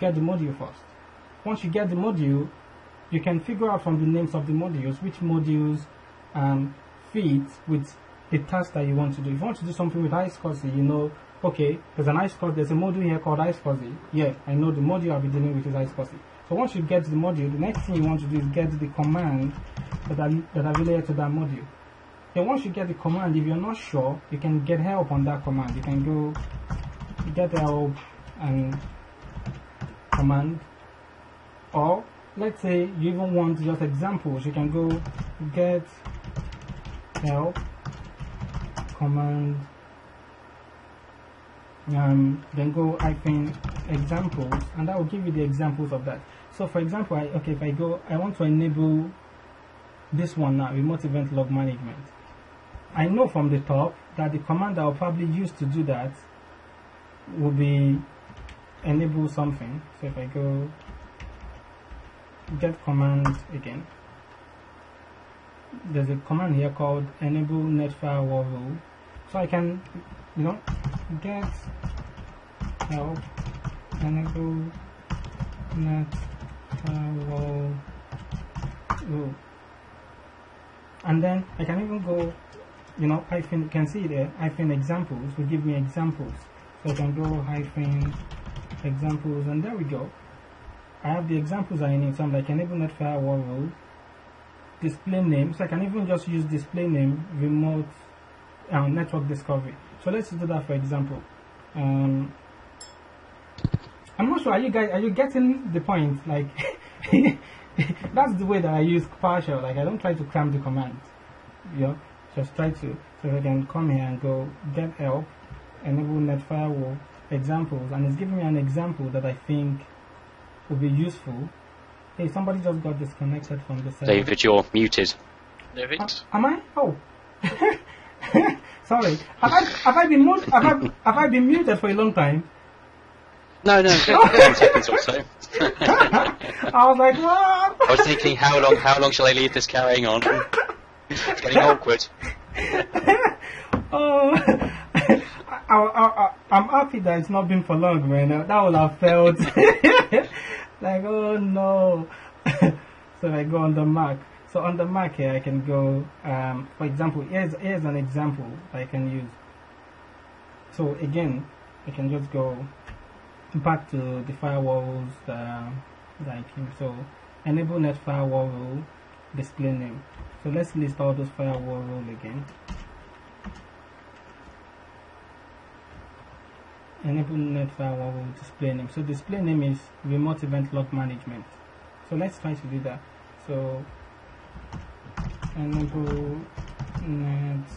Speaker 1: Get the module first. Once you get the module, you can figure out from the names of the modules which modules fit with the task that you want to do. If you want to do something with iSCSI, you know, okay, there's a module here called iSCSI. Yeah, I know the module I'll be dealing with is iSCSI. So once you get the module, the next thing you want to do is get the command that are related to that module. Then once you get the command, if you're not sure, you can get help on that command. You can go get help and command, or let's say you even want just examples, you can go get help command, then go hyphen examples, and that will give you the examples of that. So for example, if I want to enable this one now, remote event log management. I know from the top that the command I'll probably use to do that will be enable something. So if I go get command again, there's a command here called enable net firewall rule. So I can, get help enable net firewall rule, and then I can even go, hyphen, you can see there, hyphen examples will give me examples. So I can go hyphen examples, and there we go. I have the examples I need. So I'm like enable net firewall rule, display name. So I can even just use display name remote network discovery. So let's do that for example. I'm not sure. Are you getting the point? Like that's the way that I use PowerShell. Like I don't try to cram the command. Just try to. So I can come here and go get help enable net firewall examples, and it's giving me an example that I think will be useful. Hey, somebody just got disconnected from the server.
Speaker 3: David, you're muted.
Speaker 2: David?
Speaker 1: Am I? Oh. Sorry. Have I been muted? Have I been muted for a long time?
Speaker 3: No, 10 seconds or so.
Speaker 1: I was like, what?
Speaker 3: I was thinking, how long shall I leave this carrying on? It's getting awkward.
Speaker 1: Oh, I'm happy that it's not been for long, man. That would have felt like, oh no. So I go on the Mac. So on the Mac here, I can go, for example, here's an example I can use. So again, I can just go back to the firewalls that I came. So enable net firewall rule, display name. So let's list all those firewall rule again. Enable net firewall rule, display name. So display name is remote event log management. So let's try to do that. So enable net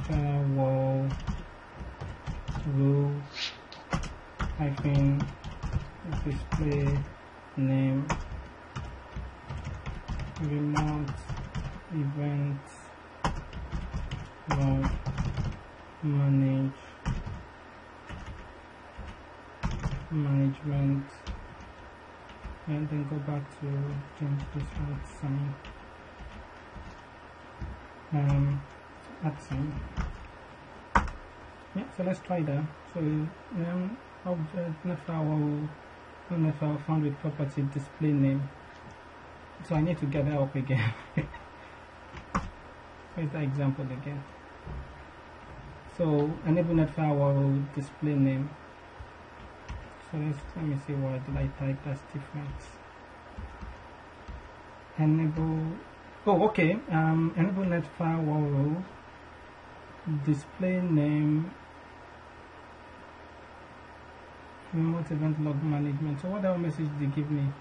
Speaker 1: firewall rule hyphen display name remote event log management, and then go back to change this one some add yeah. So let's try that. So object net firewall found with property display name. So I need to get help again. Where's that example again? So enable net firewall display name. So let me see, what did I type that's different. Enable, oh okay, enable net firewall rule, display name, remote event log management. So what other message did they give me?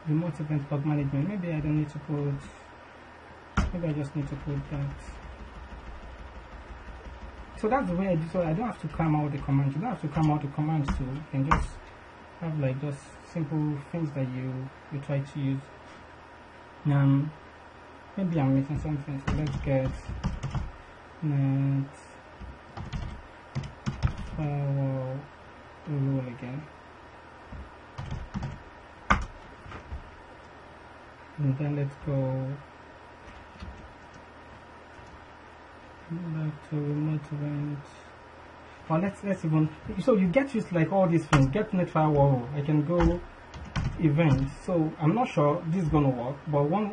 Speaker 1: Remote event log management. Maybe I don't need to put, maybe I just need to put that. So that's the way I do. So I don't have to cram out the commands. You don't have to cram out the commands too. You can just have like just simple things that you try to use. Maybe I'm missing something. So let's get net firewall rule again. And then let's go back to remote event. Or let's even, so you get used to like all these things. Get net firewall. I can go events. So I'm not sure this is gonna work, but one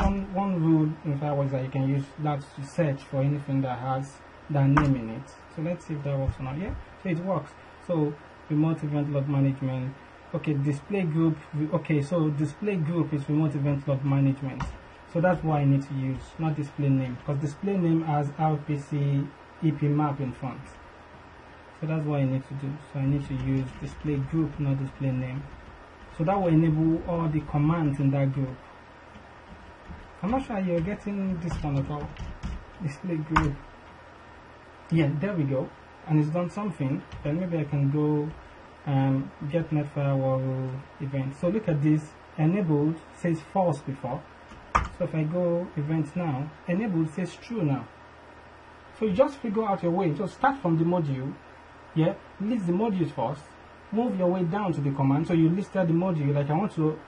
Speaker 1: rule in firewall is that you can use that to search for anything that has that name in it. So let's see if that works or not. Yeah, so it works. So remote event log management. Okay, display group. Okay, so display group is remote event log management. So that's what I need to use, not display name, because display name has RPC EP map in front. So that's what I need to do. So I need to use display group, not display name. So that will enable all the commands in that group. I'm not sure you're getting this one at all. Display group. Yeah, there we go. And it's done something. Then maybe I can go get net firewall event. So look at this. Enabled says false before. So if I go events now, enabled says true now. So you just figure out your way. Just start from the module. Yeah, list the modules first. Move your way down to the command. So you listed the module. Like I want to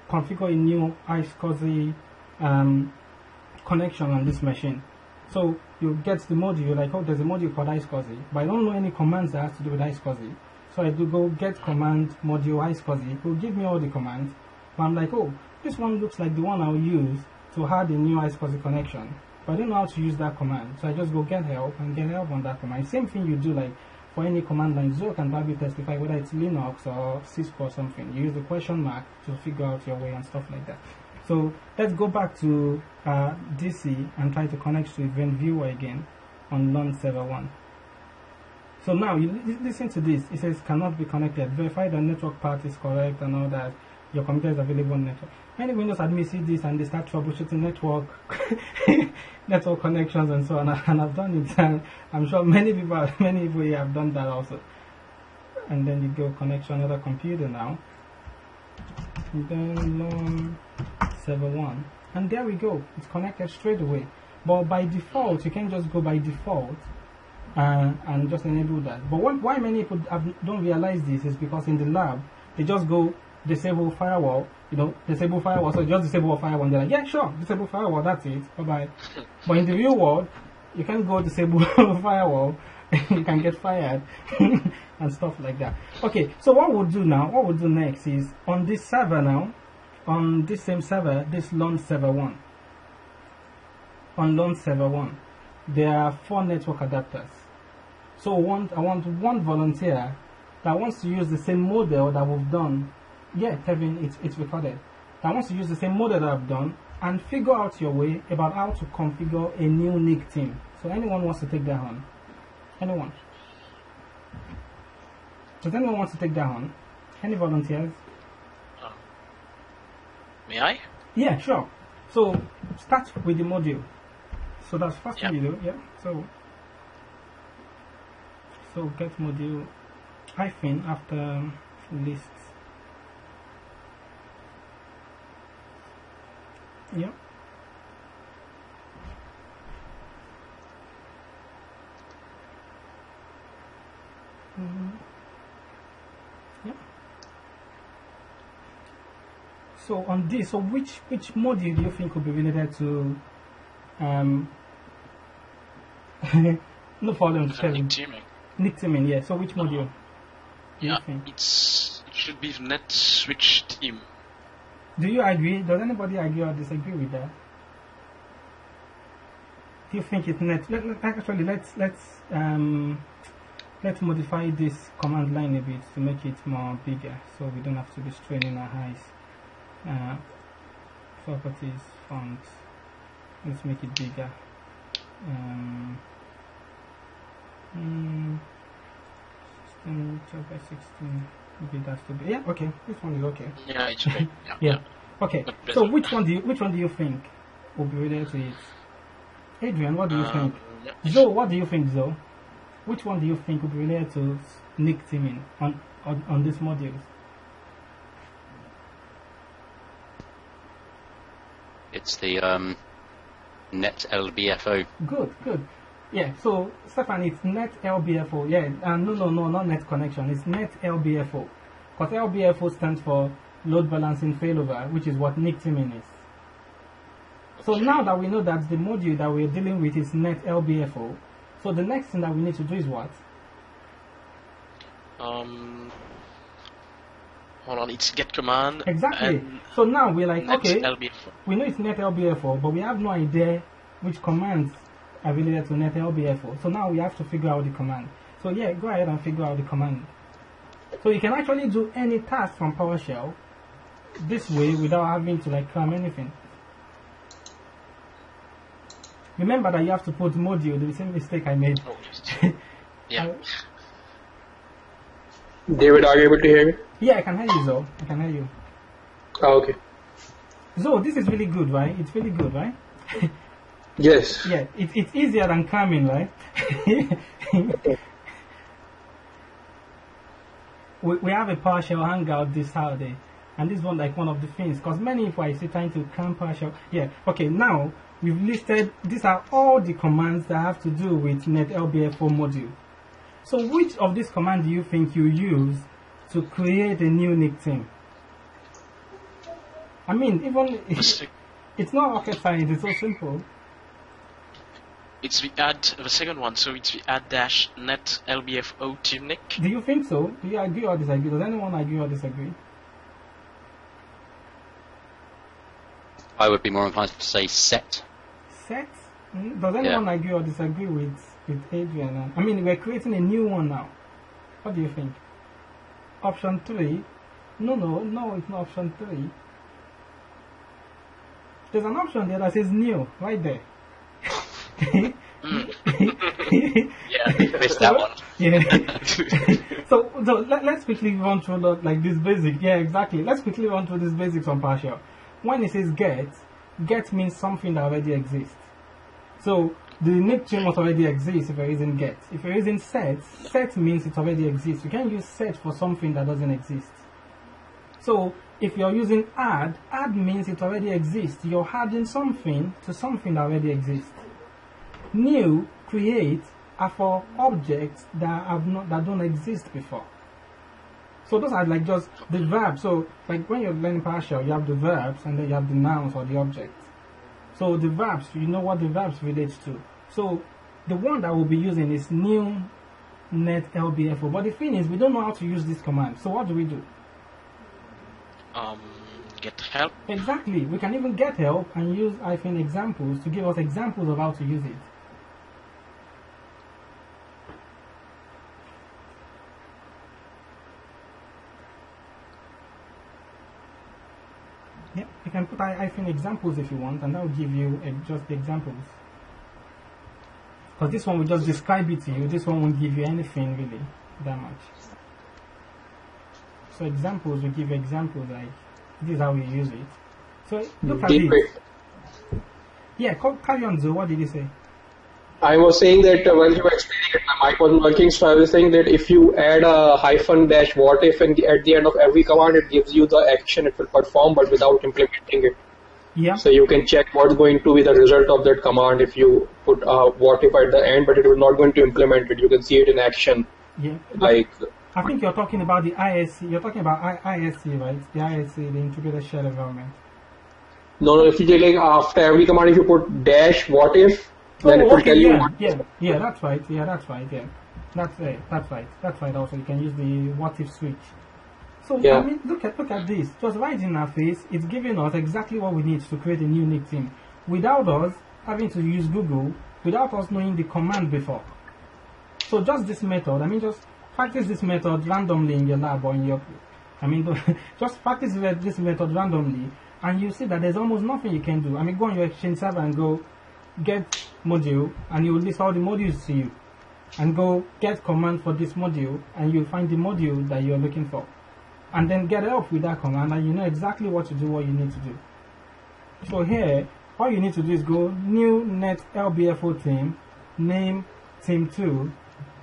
Speaker 1: configure a new iSCSI connection on this machine. So you get the module, like, oh, there's a module called iSCSI, but I don't know any commands that has to do with iSCSI. So I do go get command module iSCSI. It will give me all the commands. But I'm like, oh, this one looks like the one I'll use to add a new iSCSI connection. But I don't know how to use that command. So I just go get help and get help on that command. Same thing you do like for any command line. Zoe can probably testify whether it's Linux or Cisco or something. You use the question mark to figure out your way and stuff like that. So let's go back to DC and try to connect to Event Viewer again on LAN server 1. So now you listen to this. It says cannot be connected. Verify the network path is correct and all that. Your computer is available on network. Many Windows admins see this and they start troubleshooting network network connections and so on. And I've done it. And I'm sure many people here have done that also. And then you go connect to another computer now. And then LAN server 1, and there we go, it's connected straight away. But by default you can just go by default and just enable that. But why many people don't realize this is because in the lab they just go disable firewall, disable firewall, so just disable firewall and they're like, yeah, sure, disable firewall, that's it, bye bye. But in the real world you can go disable firewall you can get fired and stuff like that. Okay, so what we'll do next is on this server now, on this same server, this LAN server 1. On LAN server 1, there are 4 network adapters. So I want one volunteer that wants to use the same model that we've done. Yeah, Kevin, it's recorded. That wants to use the same model that I've done and figure out your way about how to configure a new NIC team. So anyone wants to take that on? Anyone? Does anyone want to take that on? Any volunteers?
Speaker 2: May I?
Speaker 1: Yeah, sure. So start with the module. So that's first thing you do, yeah. So get module hyphen after list. Yeah. Yeah. So on this, so which module do you think would be related to no problem,
Speaker 2: NIC teaming.
Speaker 1: NIC teaming, yeah. So which module do you think?
Speaker 2: It should be the net switch team.
Speaker 1: Do you agree? Does anybody agree or disagree with that? Do you think it's net? Actually, let's modify this command line a bit to make it more bigger, so we don't have to be straining our eyes. Properties, fonts. Let's make it bigger. System chapter 16. Okay, that's to be. Yeah, okay. This one is okay.
Speaker 2: Yeah, it's okay.
Speaker 1: Yeah. Okay. So which one do you think will be related to it? Adrian, what do you think?
Speaker 2: Yeah.
Speaker 1: Zoe, what do you think, Zoe? Which one do you think will be related to NIC teaming on these modules?
Speaker 3: It's the net LBFO.
Speaker 1: Good. Yeah, so Stefan, it's net LBFO. Yeah, no, not net connection. It's net LBFO. Because LBFO stands for load balancing failover, which is what NIC teaming is. So now that we know that the module that we're dealing with is net LBFO, so the next thing that we need to do is what?
Speaker 2: Hold on, it's get command.
Speaker 1: Exactly. So now we're like, okay,
Speaker 2: LBFO.
Speaker 1: we know it's net LBFO, but we have no idea which commands are related to net LBFO. So now we have to figure out the command. So yeah, go ahead and figure out the command. So you can actually do any task from PowerShell this way without having to like cram anything. Remember that you have to put module, the same mistake I made.
Speaker 2: Oh, yes. Yeah.
Speaker 4: David, are you able to hear me?
Speaker 1: Yeah, I can hear you, Zoe. I can hear you.
Speaker 4: Oh, okay.
Speaker 1: Zoe, this is really good, right? It's really good, right?
Speaker 4: Yes.
Speaker 1: Yeah, it's easier than cramming, right? we have a PowerShell hangout this Saturday, and this is one of the things, because many people are still trying to cram PowerShell. Yeah, okay, now we've listed, these are all the commands that have to do with NetLBFO module. So which of these commands do you think you use to create a new NIC team? I mean, even it's not rocket science, it's so simple.
Speaker 2: It's the second one, so it's the add dash net LBFO team nick.
Speaker 1: Do you think so? Do you agree or disagree? Does anyone agree or disagree?
Speaker 3: I would be more inclined to say set.
Speaker 1: Set? Does anyone agree or disagree with Adrian? I mean, we're creating a new one now. What do you think? Option 3? No, it's not option 3. There's an option there that says new, right there.
Speaker 2: Yeah,
Speaker 3: Missed that one.
Speaker 1: Yeah. so let's quickly run through this basic. Yeah, exactly. Let's quickly run through this basics on PowerShell. When it says get means something that already exists. So the NIC chain must already exist if you're using get. If you're using set means it already exists. You can't use set for something that doesn't exist. So if you're using add means it already exists. You're adding something to something that already exists. New, create are for objects that don't exist before. So those are like just the verbs. So like when you're learning PowerShell, you have the verbs and then you have the nouns or the objects. So the verbs, you know what the verbs relate to. So the one that we'll be using is new net LBFO. But the thing is, we don't know how to use this command. So what do we do?
Speaker 2: Get help.
Speaker 1: Exactly. We can even get help and use -examples to give us examples of how to use it. Yeah, you can put -examples if you want, and that will give you just the examples. Because this one will just describe it to you. This one won't give you anything really that much. So examples will give you examples like this is how we use it. So look at this. Yeah, carry on, Zoe. What did you say?
Speaker 4: I was saying that when you were explaining it, my mic wasn't working, so I was saying that if you add a -dash what if at the end of every command, it gives you the action it will perform, but without implementing it.
Speaker 1: Yeah.
Speaker 4: So you can check what's going to be the result of that command if you put what if at the end, but it will not going to implement it. You can see it in action.
Speaker 1: Yeah.
Speaker 4: Like
Speaker 1: I think you're talking about the ISC. You're talking about ISC, right? The ISC, the integrated shell environment.
Speaker 4: no, if you take like after every command, if you put dash what if, then it will tell you.
Speaker 1: Yeah, that's right. Yeah, that's right. Yeah, that's right. That's right. Also, you can use the what if switch. So
Speaker 4: Yeah.
Speaker 1: I mean, look at this. Just right in our face, it's giving us exactly what we need to create a new NIC team, without us having to use Google, without us knowing the command before. So just this method. I mean, just practice this method randomly in your lab or in your. I mean, just practice this method randomly, and you see that there's almost nothing you can do. I mean, go on your Exchange server and go get module, and you will list all the modules to you, and go get command for this module, and you'll find the module that you're looking for, and then get help with that command, and you know exactly what to do, what you need to do. So here, all you need to do is go new net LBFO team, name team 2,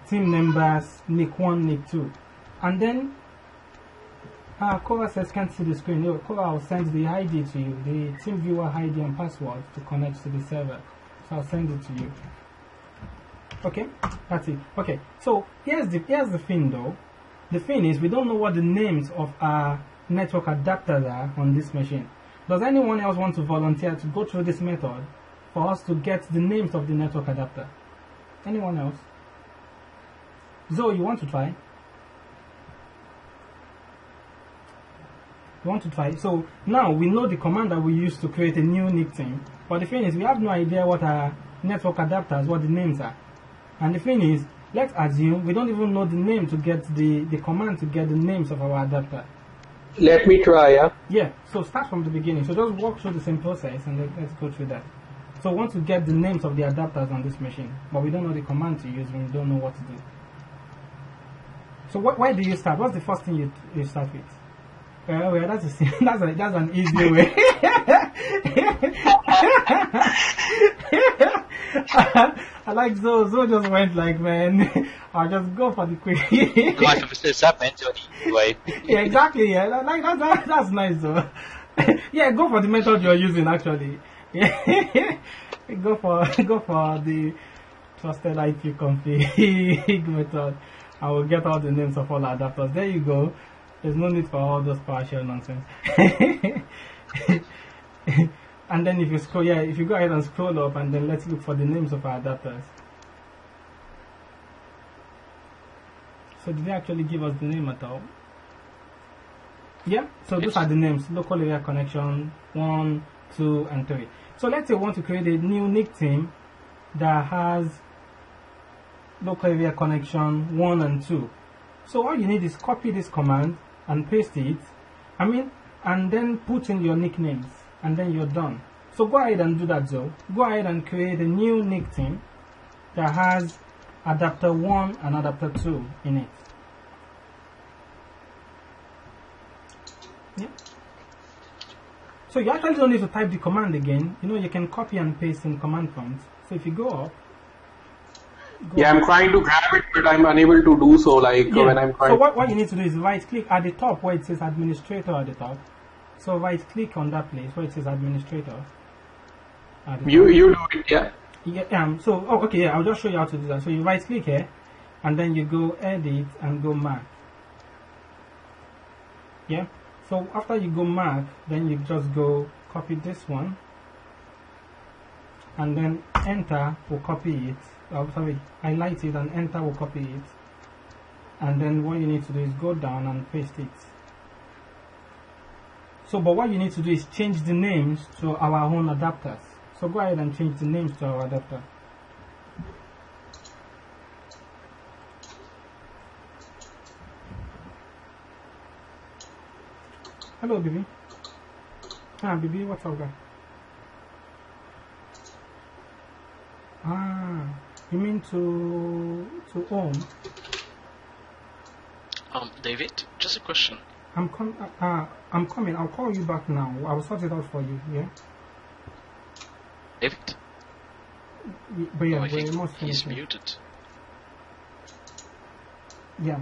Speaker 1: team members NIC 1, NIC 2, and then Cora says can't see the screen. No, Cora will send the ID to you, the team viewer ID and password to connect to the server. So I'll send it to you. Okay, that's it. Okay, so here's the thing though. The thing is, we don't know what the names of our network adapters are on this machine. Does anyone else want to volunteer to go through this method for us to get the names of the network adapter? Anyone else? Zoe, you want to try? You want to try? So now we know the command that we use to create a new NIC team. But the thing is, we have no idea what our network adapters, what the names are. And the thing is, let's assume we don't even know the name to get the command to get the names of our adapter.
Speaker 4: Let me try, yeah?
Speaker 1: Yeah, so start from the beginning. So just walk through the same process and let's go through that. So we want to get the names of the adapters on this machine, but we don't know the command to use when we don't know what to do. So where do you start? What's the first thing you start with? Well, that's an easy way. I like Zoe. Zoe just went like, man, I'll just go for the quick.
Speaker 3: Might have said that meant to anyway.
Speaker 1: Yeah, exactly. Yeah, like that's nice though. Yeah, go for the method you're using actually. Yeah, go for the trusted IP config method. I will get all the names of all adapters. There you go. There's no need for all those PowerShell nonsense. And then if you go ahead and scroll up, and then let's look for the names of our adapters. So did they actually give us the name at all? Yeah, so those are the names: local area connection 1, 2, and 3. So let's say we want to create a new NIC team that has local area connection 1 and 2. So all you need is copy this command and paste it, and then put in your nicknames, and then you're done. So go ahead and do that, Joe. Go ahead and create a new NIC team that has adapter 1 and adapter 2 in it. Yeah. So you actually don't need to type the command again. You can copy and paste in command prompt. So if you go up,
Speaker 4: I'm trying to grab it, but I'm unable to do so. When I'm trying.
Speaker 1: So what you need to do is right click at the top where it says administrator at the top. So right click on that place where it says administrator.
Speaker 4: You do it, yeah.
Speaker 1: Yeah. I'll just show you how to do that. So you right click here, and then you go edit and go Mac. Yeah. So after you go Mac, then you just go copy this one, and then enter will copy it. Highlight it and enter will copy it. And then what you need to do is go down and paste it. So, but what you need to do is change the names to our own adapters. So go ahead and change the names to our adapter. Hello, Bibi. Bibi, what's up, guy? You mean to own?
Speaker 2: David, just a question.
Speaker 1: I'm coming. I'll call you back now. I'll sort it out for you. Yeah.
Speaker 2: David.
Speaker 1: But yeah,
Speaker 2: I think
Speaker 1: we're almost
Speaker 2: he's
Speaker 1: finishing.
Speaker 2: muted.
Speaker 1: Yeah,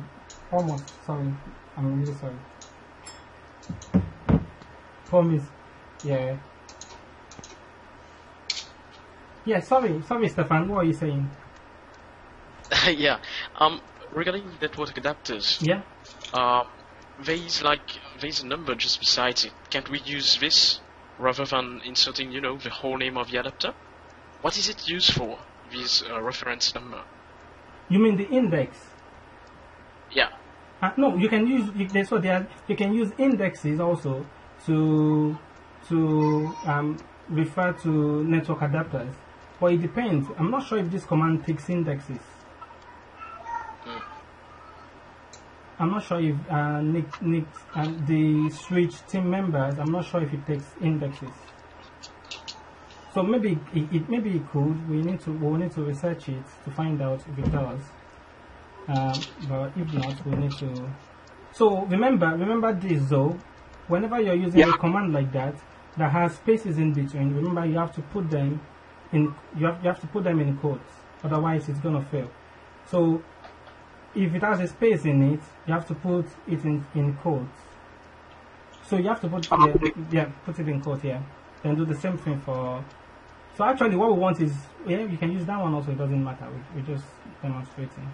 Speaker 1: almost. Sorry, I'm really sorry. Promise. Yeah. Yeah, sorry, Stefan. What are you saying?
Speaker 2: Yeah. Regarding network adapters.
Speaker 1: Yeah.
Speaker 2: There's a number just beside it. Can't we use this rather than inserting, the whole name of the adapter? What is it used for? This reference number.
Speaker 1: You mean the index?
Speaker 2: Yeah.
Speaker 1: No, you can use. You can use indexes also to refer to network adapters. But it depends. I'm not sure if this command takes indexes. I'm not sure if the switch team members. I'm not sure if it takes indexes. So maybe it could. We'll need to research it to find out if it does. But if not, we need to. So remember this though. Whenever you're using a command like that has spaces in between, remember you have to put them in. You have to put them in quotes. Otherwise, it's gonna fail. So if it has a space in it, you have to put it in quotes. So you have to put put it in quotes here. Then do the same thing for. So actually, what we want is you can use that one also. It doesn't matter. We're just demonstrating.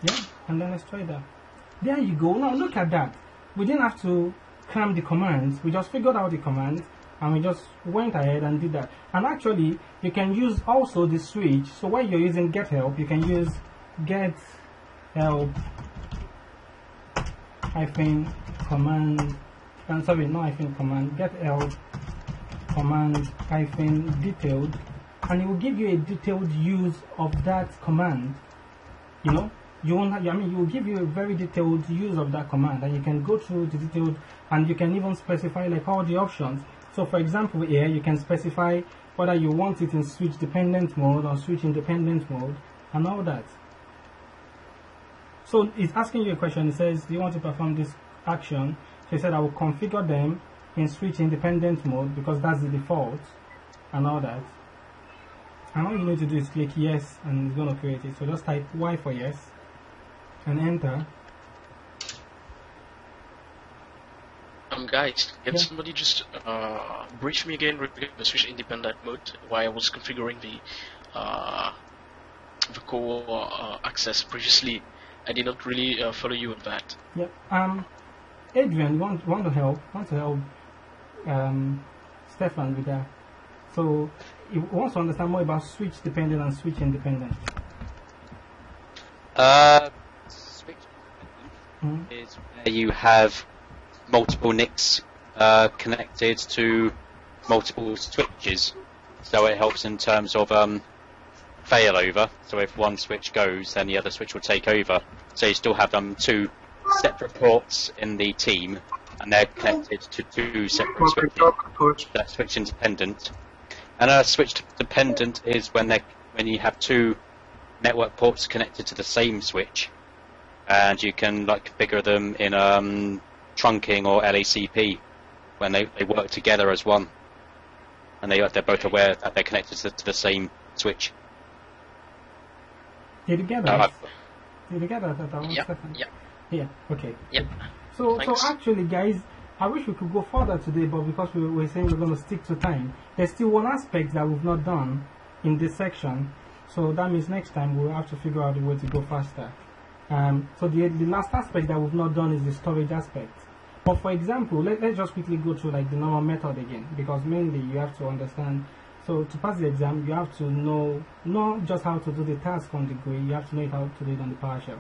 Speaker 1: Yeah, and then let's try that. There you go. Now look at that. We didn't have to cram the commands. We just figured out the commands and we just went ahead and did that. And actually, you can use also the switch. So when you're using get help, you can use get help hyphen command. Sorry, not hyphen command. Get help command hyphen detailed, and it will give you a detailed use of that command. You know, you won't. I mean, it will give you a very detailed use of that command, and you can go through the detailed, and you can even specify like all the options. So, for example, here you can specify whether you want it in switch dependent mode or switch independent mode, and all that. So it's asking you a question. It says, do you want to perform this action? So it said, I will configure them in switch independent mode because that's the default, and all that. And all you need to do is click yes, and it's going to create it. So just type Y for yes, and enter.
Speaker 2: Guys, can
Speaker 1: Yeah.
Speaker 2: somebody just brief me again regarding the switch independent mode while I was configuring the core access previously? I did not really follow you on that.
Speaker 1: Yep. Adrian, you want to help? Stefan with that. So he wants to understand more about switch dependent and switch independent.
Speaker 3: Switch
Speaker 1: Mhm.
Speaker 3: is where you have multiple NICs connected to multiple switches, so it helps in terms of failover. So if one switch goes, then the other switch will take over. So you still have two separate ports in the team, and they're connected to two separate switches. That's switch independent. And a switch dependent is when you have two network ports connected to the same switch, and you can like configure them in trunking or LACP when they work together as one, and they're both aware that they're connected to the same switch.
Speaker 1: Did you get that?
Speaker 3: Uh,
Speaker 1: Did you get that?
Speaker 2: Yeah,
Speaker 1: Stefan?
Speaker 2: yeah,
Speaker 1: Yeah. Okay.
Speaker 2: yeah.
Speaker 1: So
Speaker 2: Thanks.
Speaker 1: actually, guys, I wish we could go further today, but because we're saying we're going to stick to time, there's still one aspect that we've not done in this section. So that means next time we'll have to figure out a way to go faster. So the last aspect that we've not done is the storage aspect. But for example, let's just quickly go through like the normal method again, because mainly you have to understand. So to pass the exam, you have to know not just how to do the task on the GUI, you have to know how to do it on the PowerShell,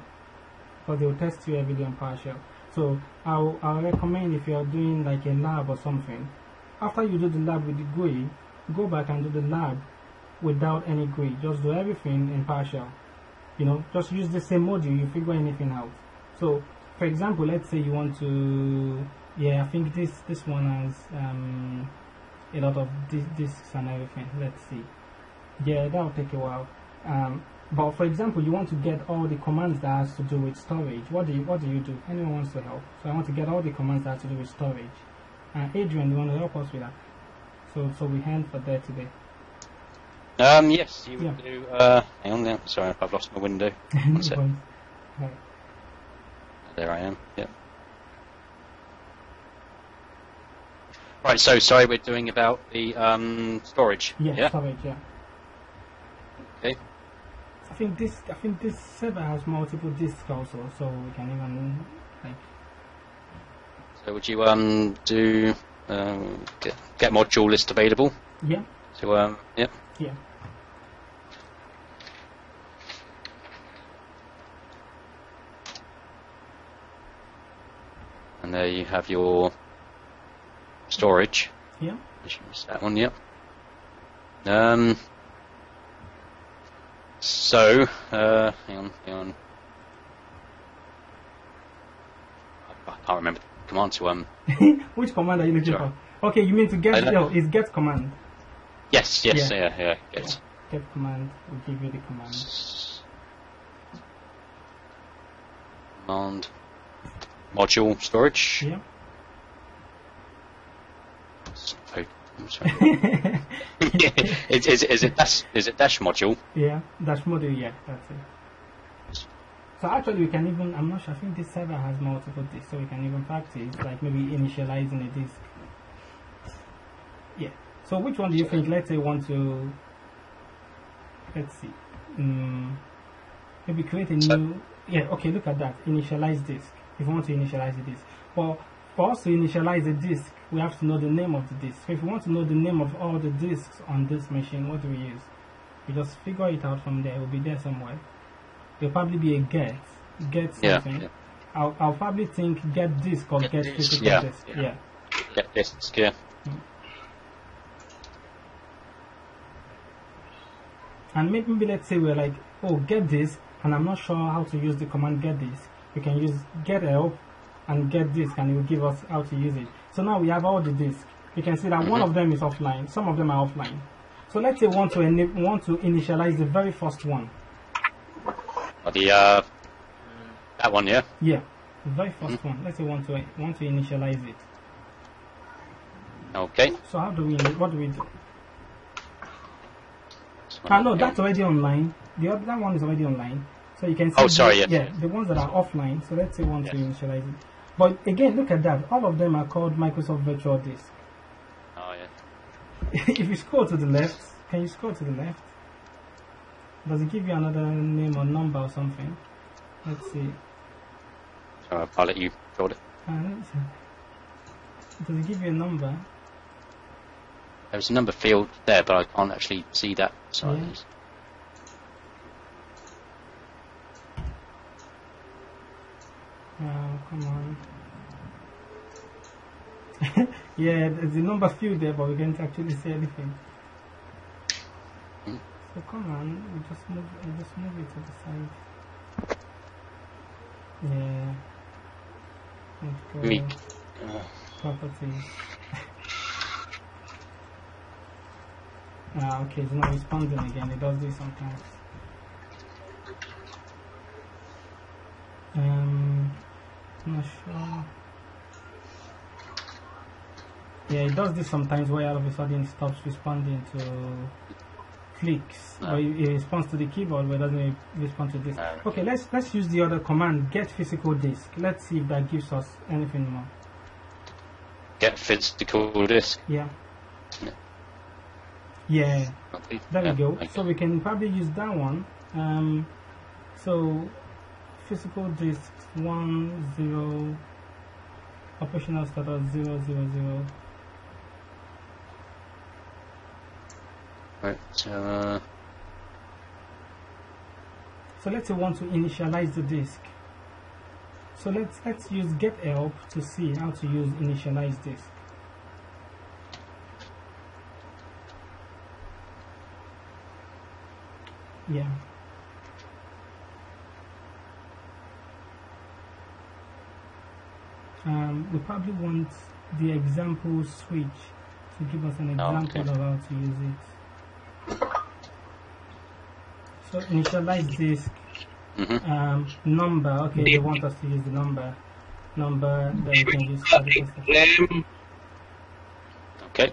Speaker 1: because they will test you heavily on PowerShell. So I'll recommend, if you are doing like a lab or something, after you do the lab with the GUI, go back and do the lab without any GUI. Just do everything in PowerShell. You know, just use the same module, you figure anything out. So for example, let's say you want to, I think this one has a lot of disks and everything. Let's see. Yeah, that will take a while. But for example, you want to get all the commands that has to do with storage. What do you do? Anyone wants to help? So I want to get all the commands that have to do with storage. Adrian, you want to help us with that? So we hand for that today.
Speaker 3: Yes, you
Speaker 1: Yeah.
Speaker 3: would do. Hang on there. Sorry, I've lost my window. One sec.
Speaker 1: Right.
Speaker 3: There I am. Yep. Right. So sorry, we're doing about the storage.
Speaker 1: Yeah, storage. Yeah.
Speaker 3: Okay.
Speaker 1: I think this server has multiple disks also, so we can even like.
Speaker 3: So would you do get module list available?
Speaker 1: Yeah.
Speaker 3: So yep.
Speaker 1: Yeah.
Speaker 3: And there you have your storage.
Speaker 1: Yeah.
Speaker 3: That one, yep. So, hang on. I can't remember the command to
Speaker 1: Which command are you looking
Speaker 3: Sure.
Speaker 1: for? Okay, you mean to get?
Speaker 3: I don't-
Speaker 1: It's get command.
Speaker 3: Yes,
Speaker 1: Yeah.
Speaker 3: yeah. Get.
Speaker 1: Get command will give you the command.
Speaker 3: Command module storage.
Speaker 1: Yeah.
Speaker 3: Oh, I'm sorry. is it dash module?
Speaker 1: Yeah. Dash module. Yeah, that's it. So actually, we can even. I'm not sure. I think this server has multiple disks, so we can even practice like maybe initializing a disk. Yeah. So which one do you think? Let's say you want to. Let's see. Maybe create a new. Yeah. Okay. Look at that. Initialize disk. If you want to initialize the disk. Well, for us to initialize the disk, we have to know the name of the disk. So if we want to know the name of all the disks on this machine, what do we use? We just figure it out from there. It will be there somewhere. It'll probably be a get something.
Speaker 3: Yeah.
Speaker 1: I'll probably think get disk or
Speaker 2: Get
Speaker 1: get
Speaker 2: disk.
Speaker 1: physical
Speaker 3: Yeah.
Speaker 1: disk.
Speaker 2: Yeah.
Speaker 1: Yeah.
Speaker 3: Get disk, yeah.
Speaker 1: and maybe let's say we're like, oh, get disk, and I'm not sure how to use the command get disk. We can use get help and get disk, and it will give us how to use it. So now we have all the disks. You can see that one of them is offline, some of them are offline. So let's say we want to initialize the very first one.
Speaker 3: The that one, yeah.
Speaker 1: Yeah, the very first one. Let's say we want to initialize it.
Speaker 3: Okay.
Speaker 1: So how do we? What do we do? No, that's already online. That one is already online. So you can see.
Speaker 3: Oh, sorry. Yes.
Speaker 1: Yeah, the ones that are offline. So let's say we want to initialize it. But again, look at that. All of them are called Microsoft Virtual Disk.
Speaker 3: Oh yeah.
Speaker 1: If you scroll to the left, can you scroll to the left? Does it give you another name or number or something? Let's see.
Speaker 3: I'll let you hold it.
Speaker 1: Does it give you a number?
Speaker 3: There's a number field there, but I can't actually see that size.
Speaker 1: Oh, come on. Yeah, there's a number field there, but we can't actually see anything. So come on, we just move it to the side. Yeah. Let's go. Properties. Okay, it's not responding again. It does this sometimes. Not sure. Yeah, it does this sometimes where all of a sudden it stops responding to clicks. But it responds to the keyboard, but it doesn't respond to this. Okay, let's use the other command, get physical disk. Let's see if that gives us anything more.
Speaker 3: Get physical disk.
Speaker 1: Yeah. Yeah.
Speaker 3: Okay.
Speaker 1: There we go.
Speaker 3: Okay.
Speaker 1: So we can probably use that one. So physical disk 10 operational status 000.
Speaker 3: Right.
Speaker 1: So let's say we want to initialize the disk. So let's use get help to see how to use initialize disk. Yeah. We probably want the example switch to give us an example of how to use it. So initialize disk number. Okay, they want us to use the number that we can use for the
Speaker 3: Okay.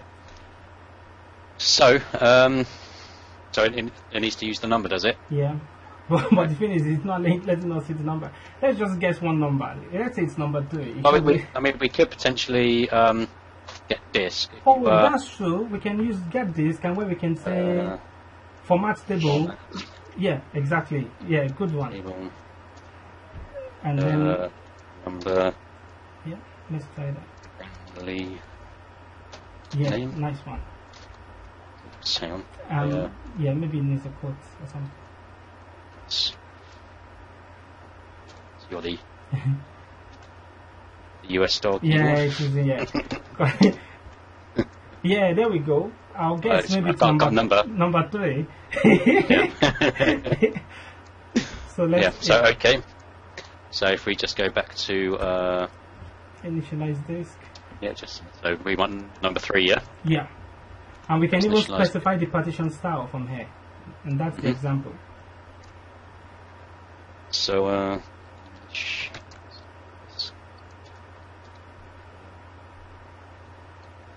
Speaker 3: So, so it needs to use the number, does it?
Speaker 1: Yeah. But the thing is, it's not letting us see the number. Let's just guess one number. Let's say it's number 3.
Speaker 3: We could potentially get disk.
Speaker 1: Oh, that's true. We can use get disk, and where we can say format table. Yeah, exactly. Yeah, good one.
Speaker 3: Table.
Speaker 1: And then
Speaker 3: number.
Speaker 1: Yeah, let's try that.
Speaker 3: Lee.
Speaker 1: Yeah,
Speaker 3: Name.
Speaker 1: nice one.
Speaker 3: Sound.
Speaker 1: Yeah, maybe it needs a quote or something.
Speaker 3: You're the US dog.
Speaker 1: Yeah, it is. Yeah. Yeah, there we go. I'll guess maybe it's number 3.
Speaker 3: Yeah.
Speaker 1: So let's.
Speaker 3: Yeah. So okay. So if we just go back to
Speaker 1: initialize disk.
Speaker 3: Yeah, so we want number 3. Yeah.
Speaker 1: Yeah. And we can even specify the partition style from here, and that's the example.
Speaker 3: So,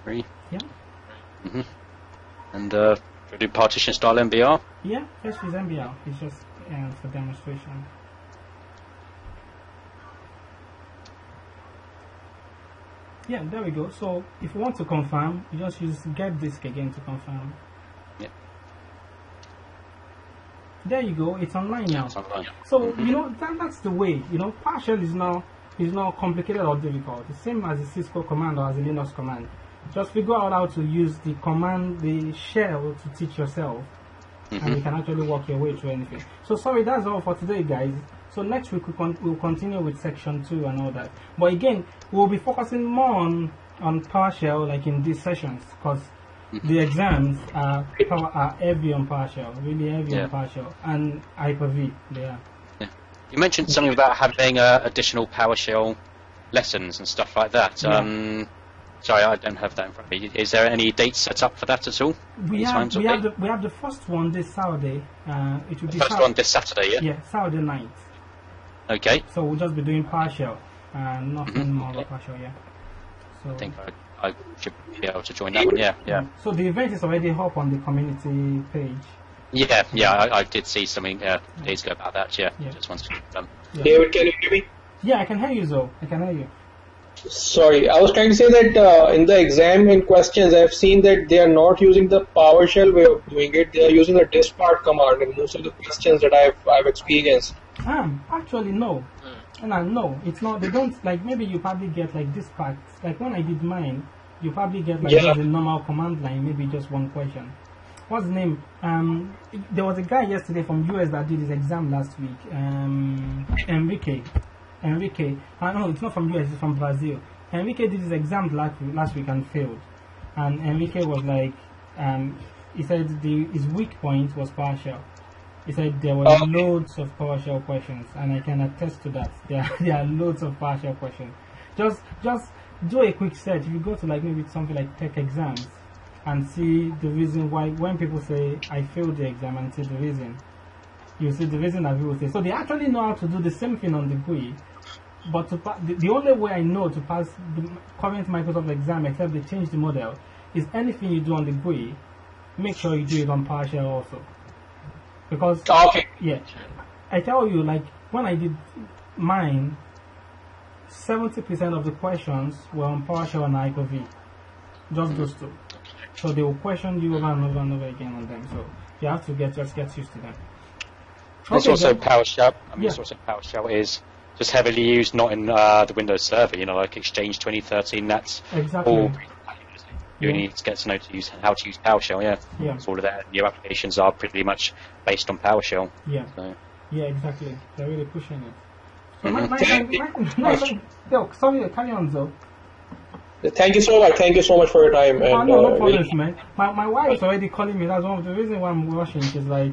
Speaker 3: 3.
Speaker 1: Yeah.
Speaker 3: And should we do partition style MBR?
Speaker 1: Yeah, let's use MBR. It's just for demonstration. Yeah, there we go. So if you want to confirm, you just use get disk again to confirm.
Speaker 3: Yeah.
Speaker 1: There you go. It's online now.
Speaker 3: It's online.
Speaker 1: So you know that's the way. You know, PowerShell is not complicated or difficult. The same as a Cisco command or as a Linux command. Just figure out how to use the command, the shell to teach yourself, and you can actually work your way through anything. So sorry, that's all for today, guys. So next week we'll continue with section 2 and all that. But again, we'll be focusing more on PowerShell like in these sessions, because the exams are heavy on partial, really heavy on partial, and Hyper-V. They are.
Speaker 3: Yeah. You mentioned something about having additional PowerShell lessons and stuff like that. Sorry, I don't have that in front of me. Is there any dates set up for that at all?
Speaker 1: We have the first one this Saturday. It will be
Speaker 3: first one this Saturday, yeah?
Speaker 1: Yeah, Saturday night.
Speaker 3: Okay.
Speaker 1: So we'll just be doing partial and nothing more about partial, yeah. So
Speaker 3: I think I should be able to join that one, yeah.
Speaker 1: So the event is already up on the community page.
Speaker 3: Yeah, I did see something days ago about that, yeah. Just wanted to
Speaker 4: David, can you hear me?
Speaker 1: Yeah, I can hear you, Zoe. I can hear you.
Speaker 4: Sorry, I was trying to say that in the exam in questions, I've seen that they are not using the PowerShell way of doing it. They are using the dispart command in most of the questions that I've experienced.
Speaker 1: Actually, no. No, it's not. They don't, like, maybe you probably get, like, dispart. Like, when I did mine, you probably get, like, just a normal command line, maybe just one question. What's the name? There was a guy yesterday from US that did his exam last week. Enrique. No, it's not from US, it's from Brazil. Enrique did his exam last week and failed. And Enrique was like, he said his weak point was partial. He said there were loads of partial questions, and I can attest to that. There are loads of partial questions. Just do a quick search. If you go to, like, maybe something like tech exams and see the reason why, when people say I failed the exam and see the reason, you see the reason that people say. So they actually know how to do the same thing on the GUI, but the only way I know to pass the current Microsoft exam, except they change the model, is anything you do on the GUI, make sure you do it on partial also. Because, yeah, I tell you, like, when I did mine, 70% of the questions were on partial and Hyper-V. Just those two. So they will question you over and over and over again on them. So you have to get used to them.
Speaker 3: It's also PowerShell. It's also PowerShell is just heavily used, not in the Windows Server. Like Exchange 2013. That's all. You need to get to know how to use PowerShell. Yeah. So all of that. Your applications are pretty much based on PowerShell.
Speaker 1: Yeah.
Speaker 3: So.
Speaker 1: Yeah, exactly. They're really pushing it. So sorry, carry on, Zoe.
Speaker 4: Thank you so much for your time. And,
Speaker 1: no problems, man. My wife's already calling me. That's one of the reasons why I'm rushing. She's like,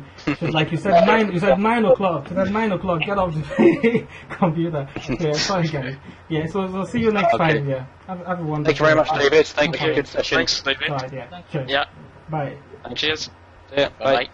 Speaker 1: you said 9. You said 9 o'clock. She said 9 o'clock. Get off the computer. Yeah, sorry, guys. Yeah, so see you next time. Yeah, have a wonderful.
Speaker 3: Thank you very much, David. Thank you. Good session.
Speaker 2: Thanks, David.
Speaker 1: Right, yeah. Cheers.
Speaker 2: Yeah.
Speaker 1: Bye.
Speaker 2: Cheers.
Speaker 3: Yeah. Bye.
Speaker 2: Bye.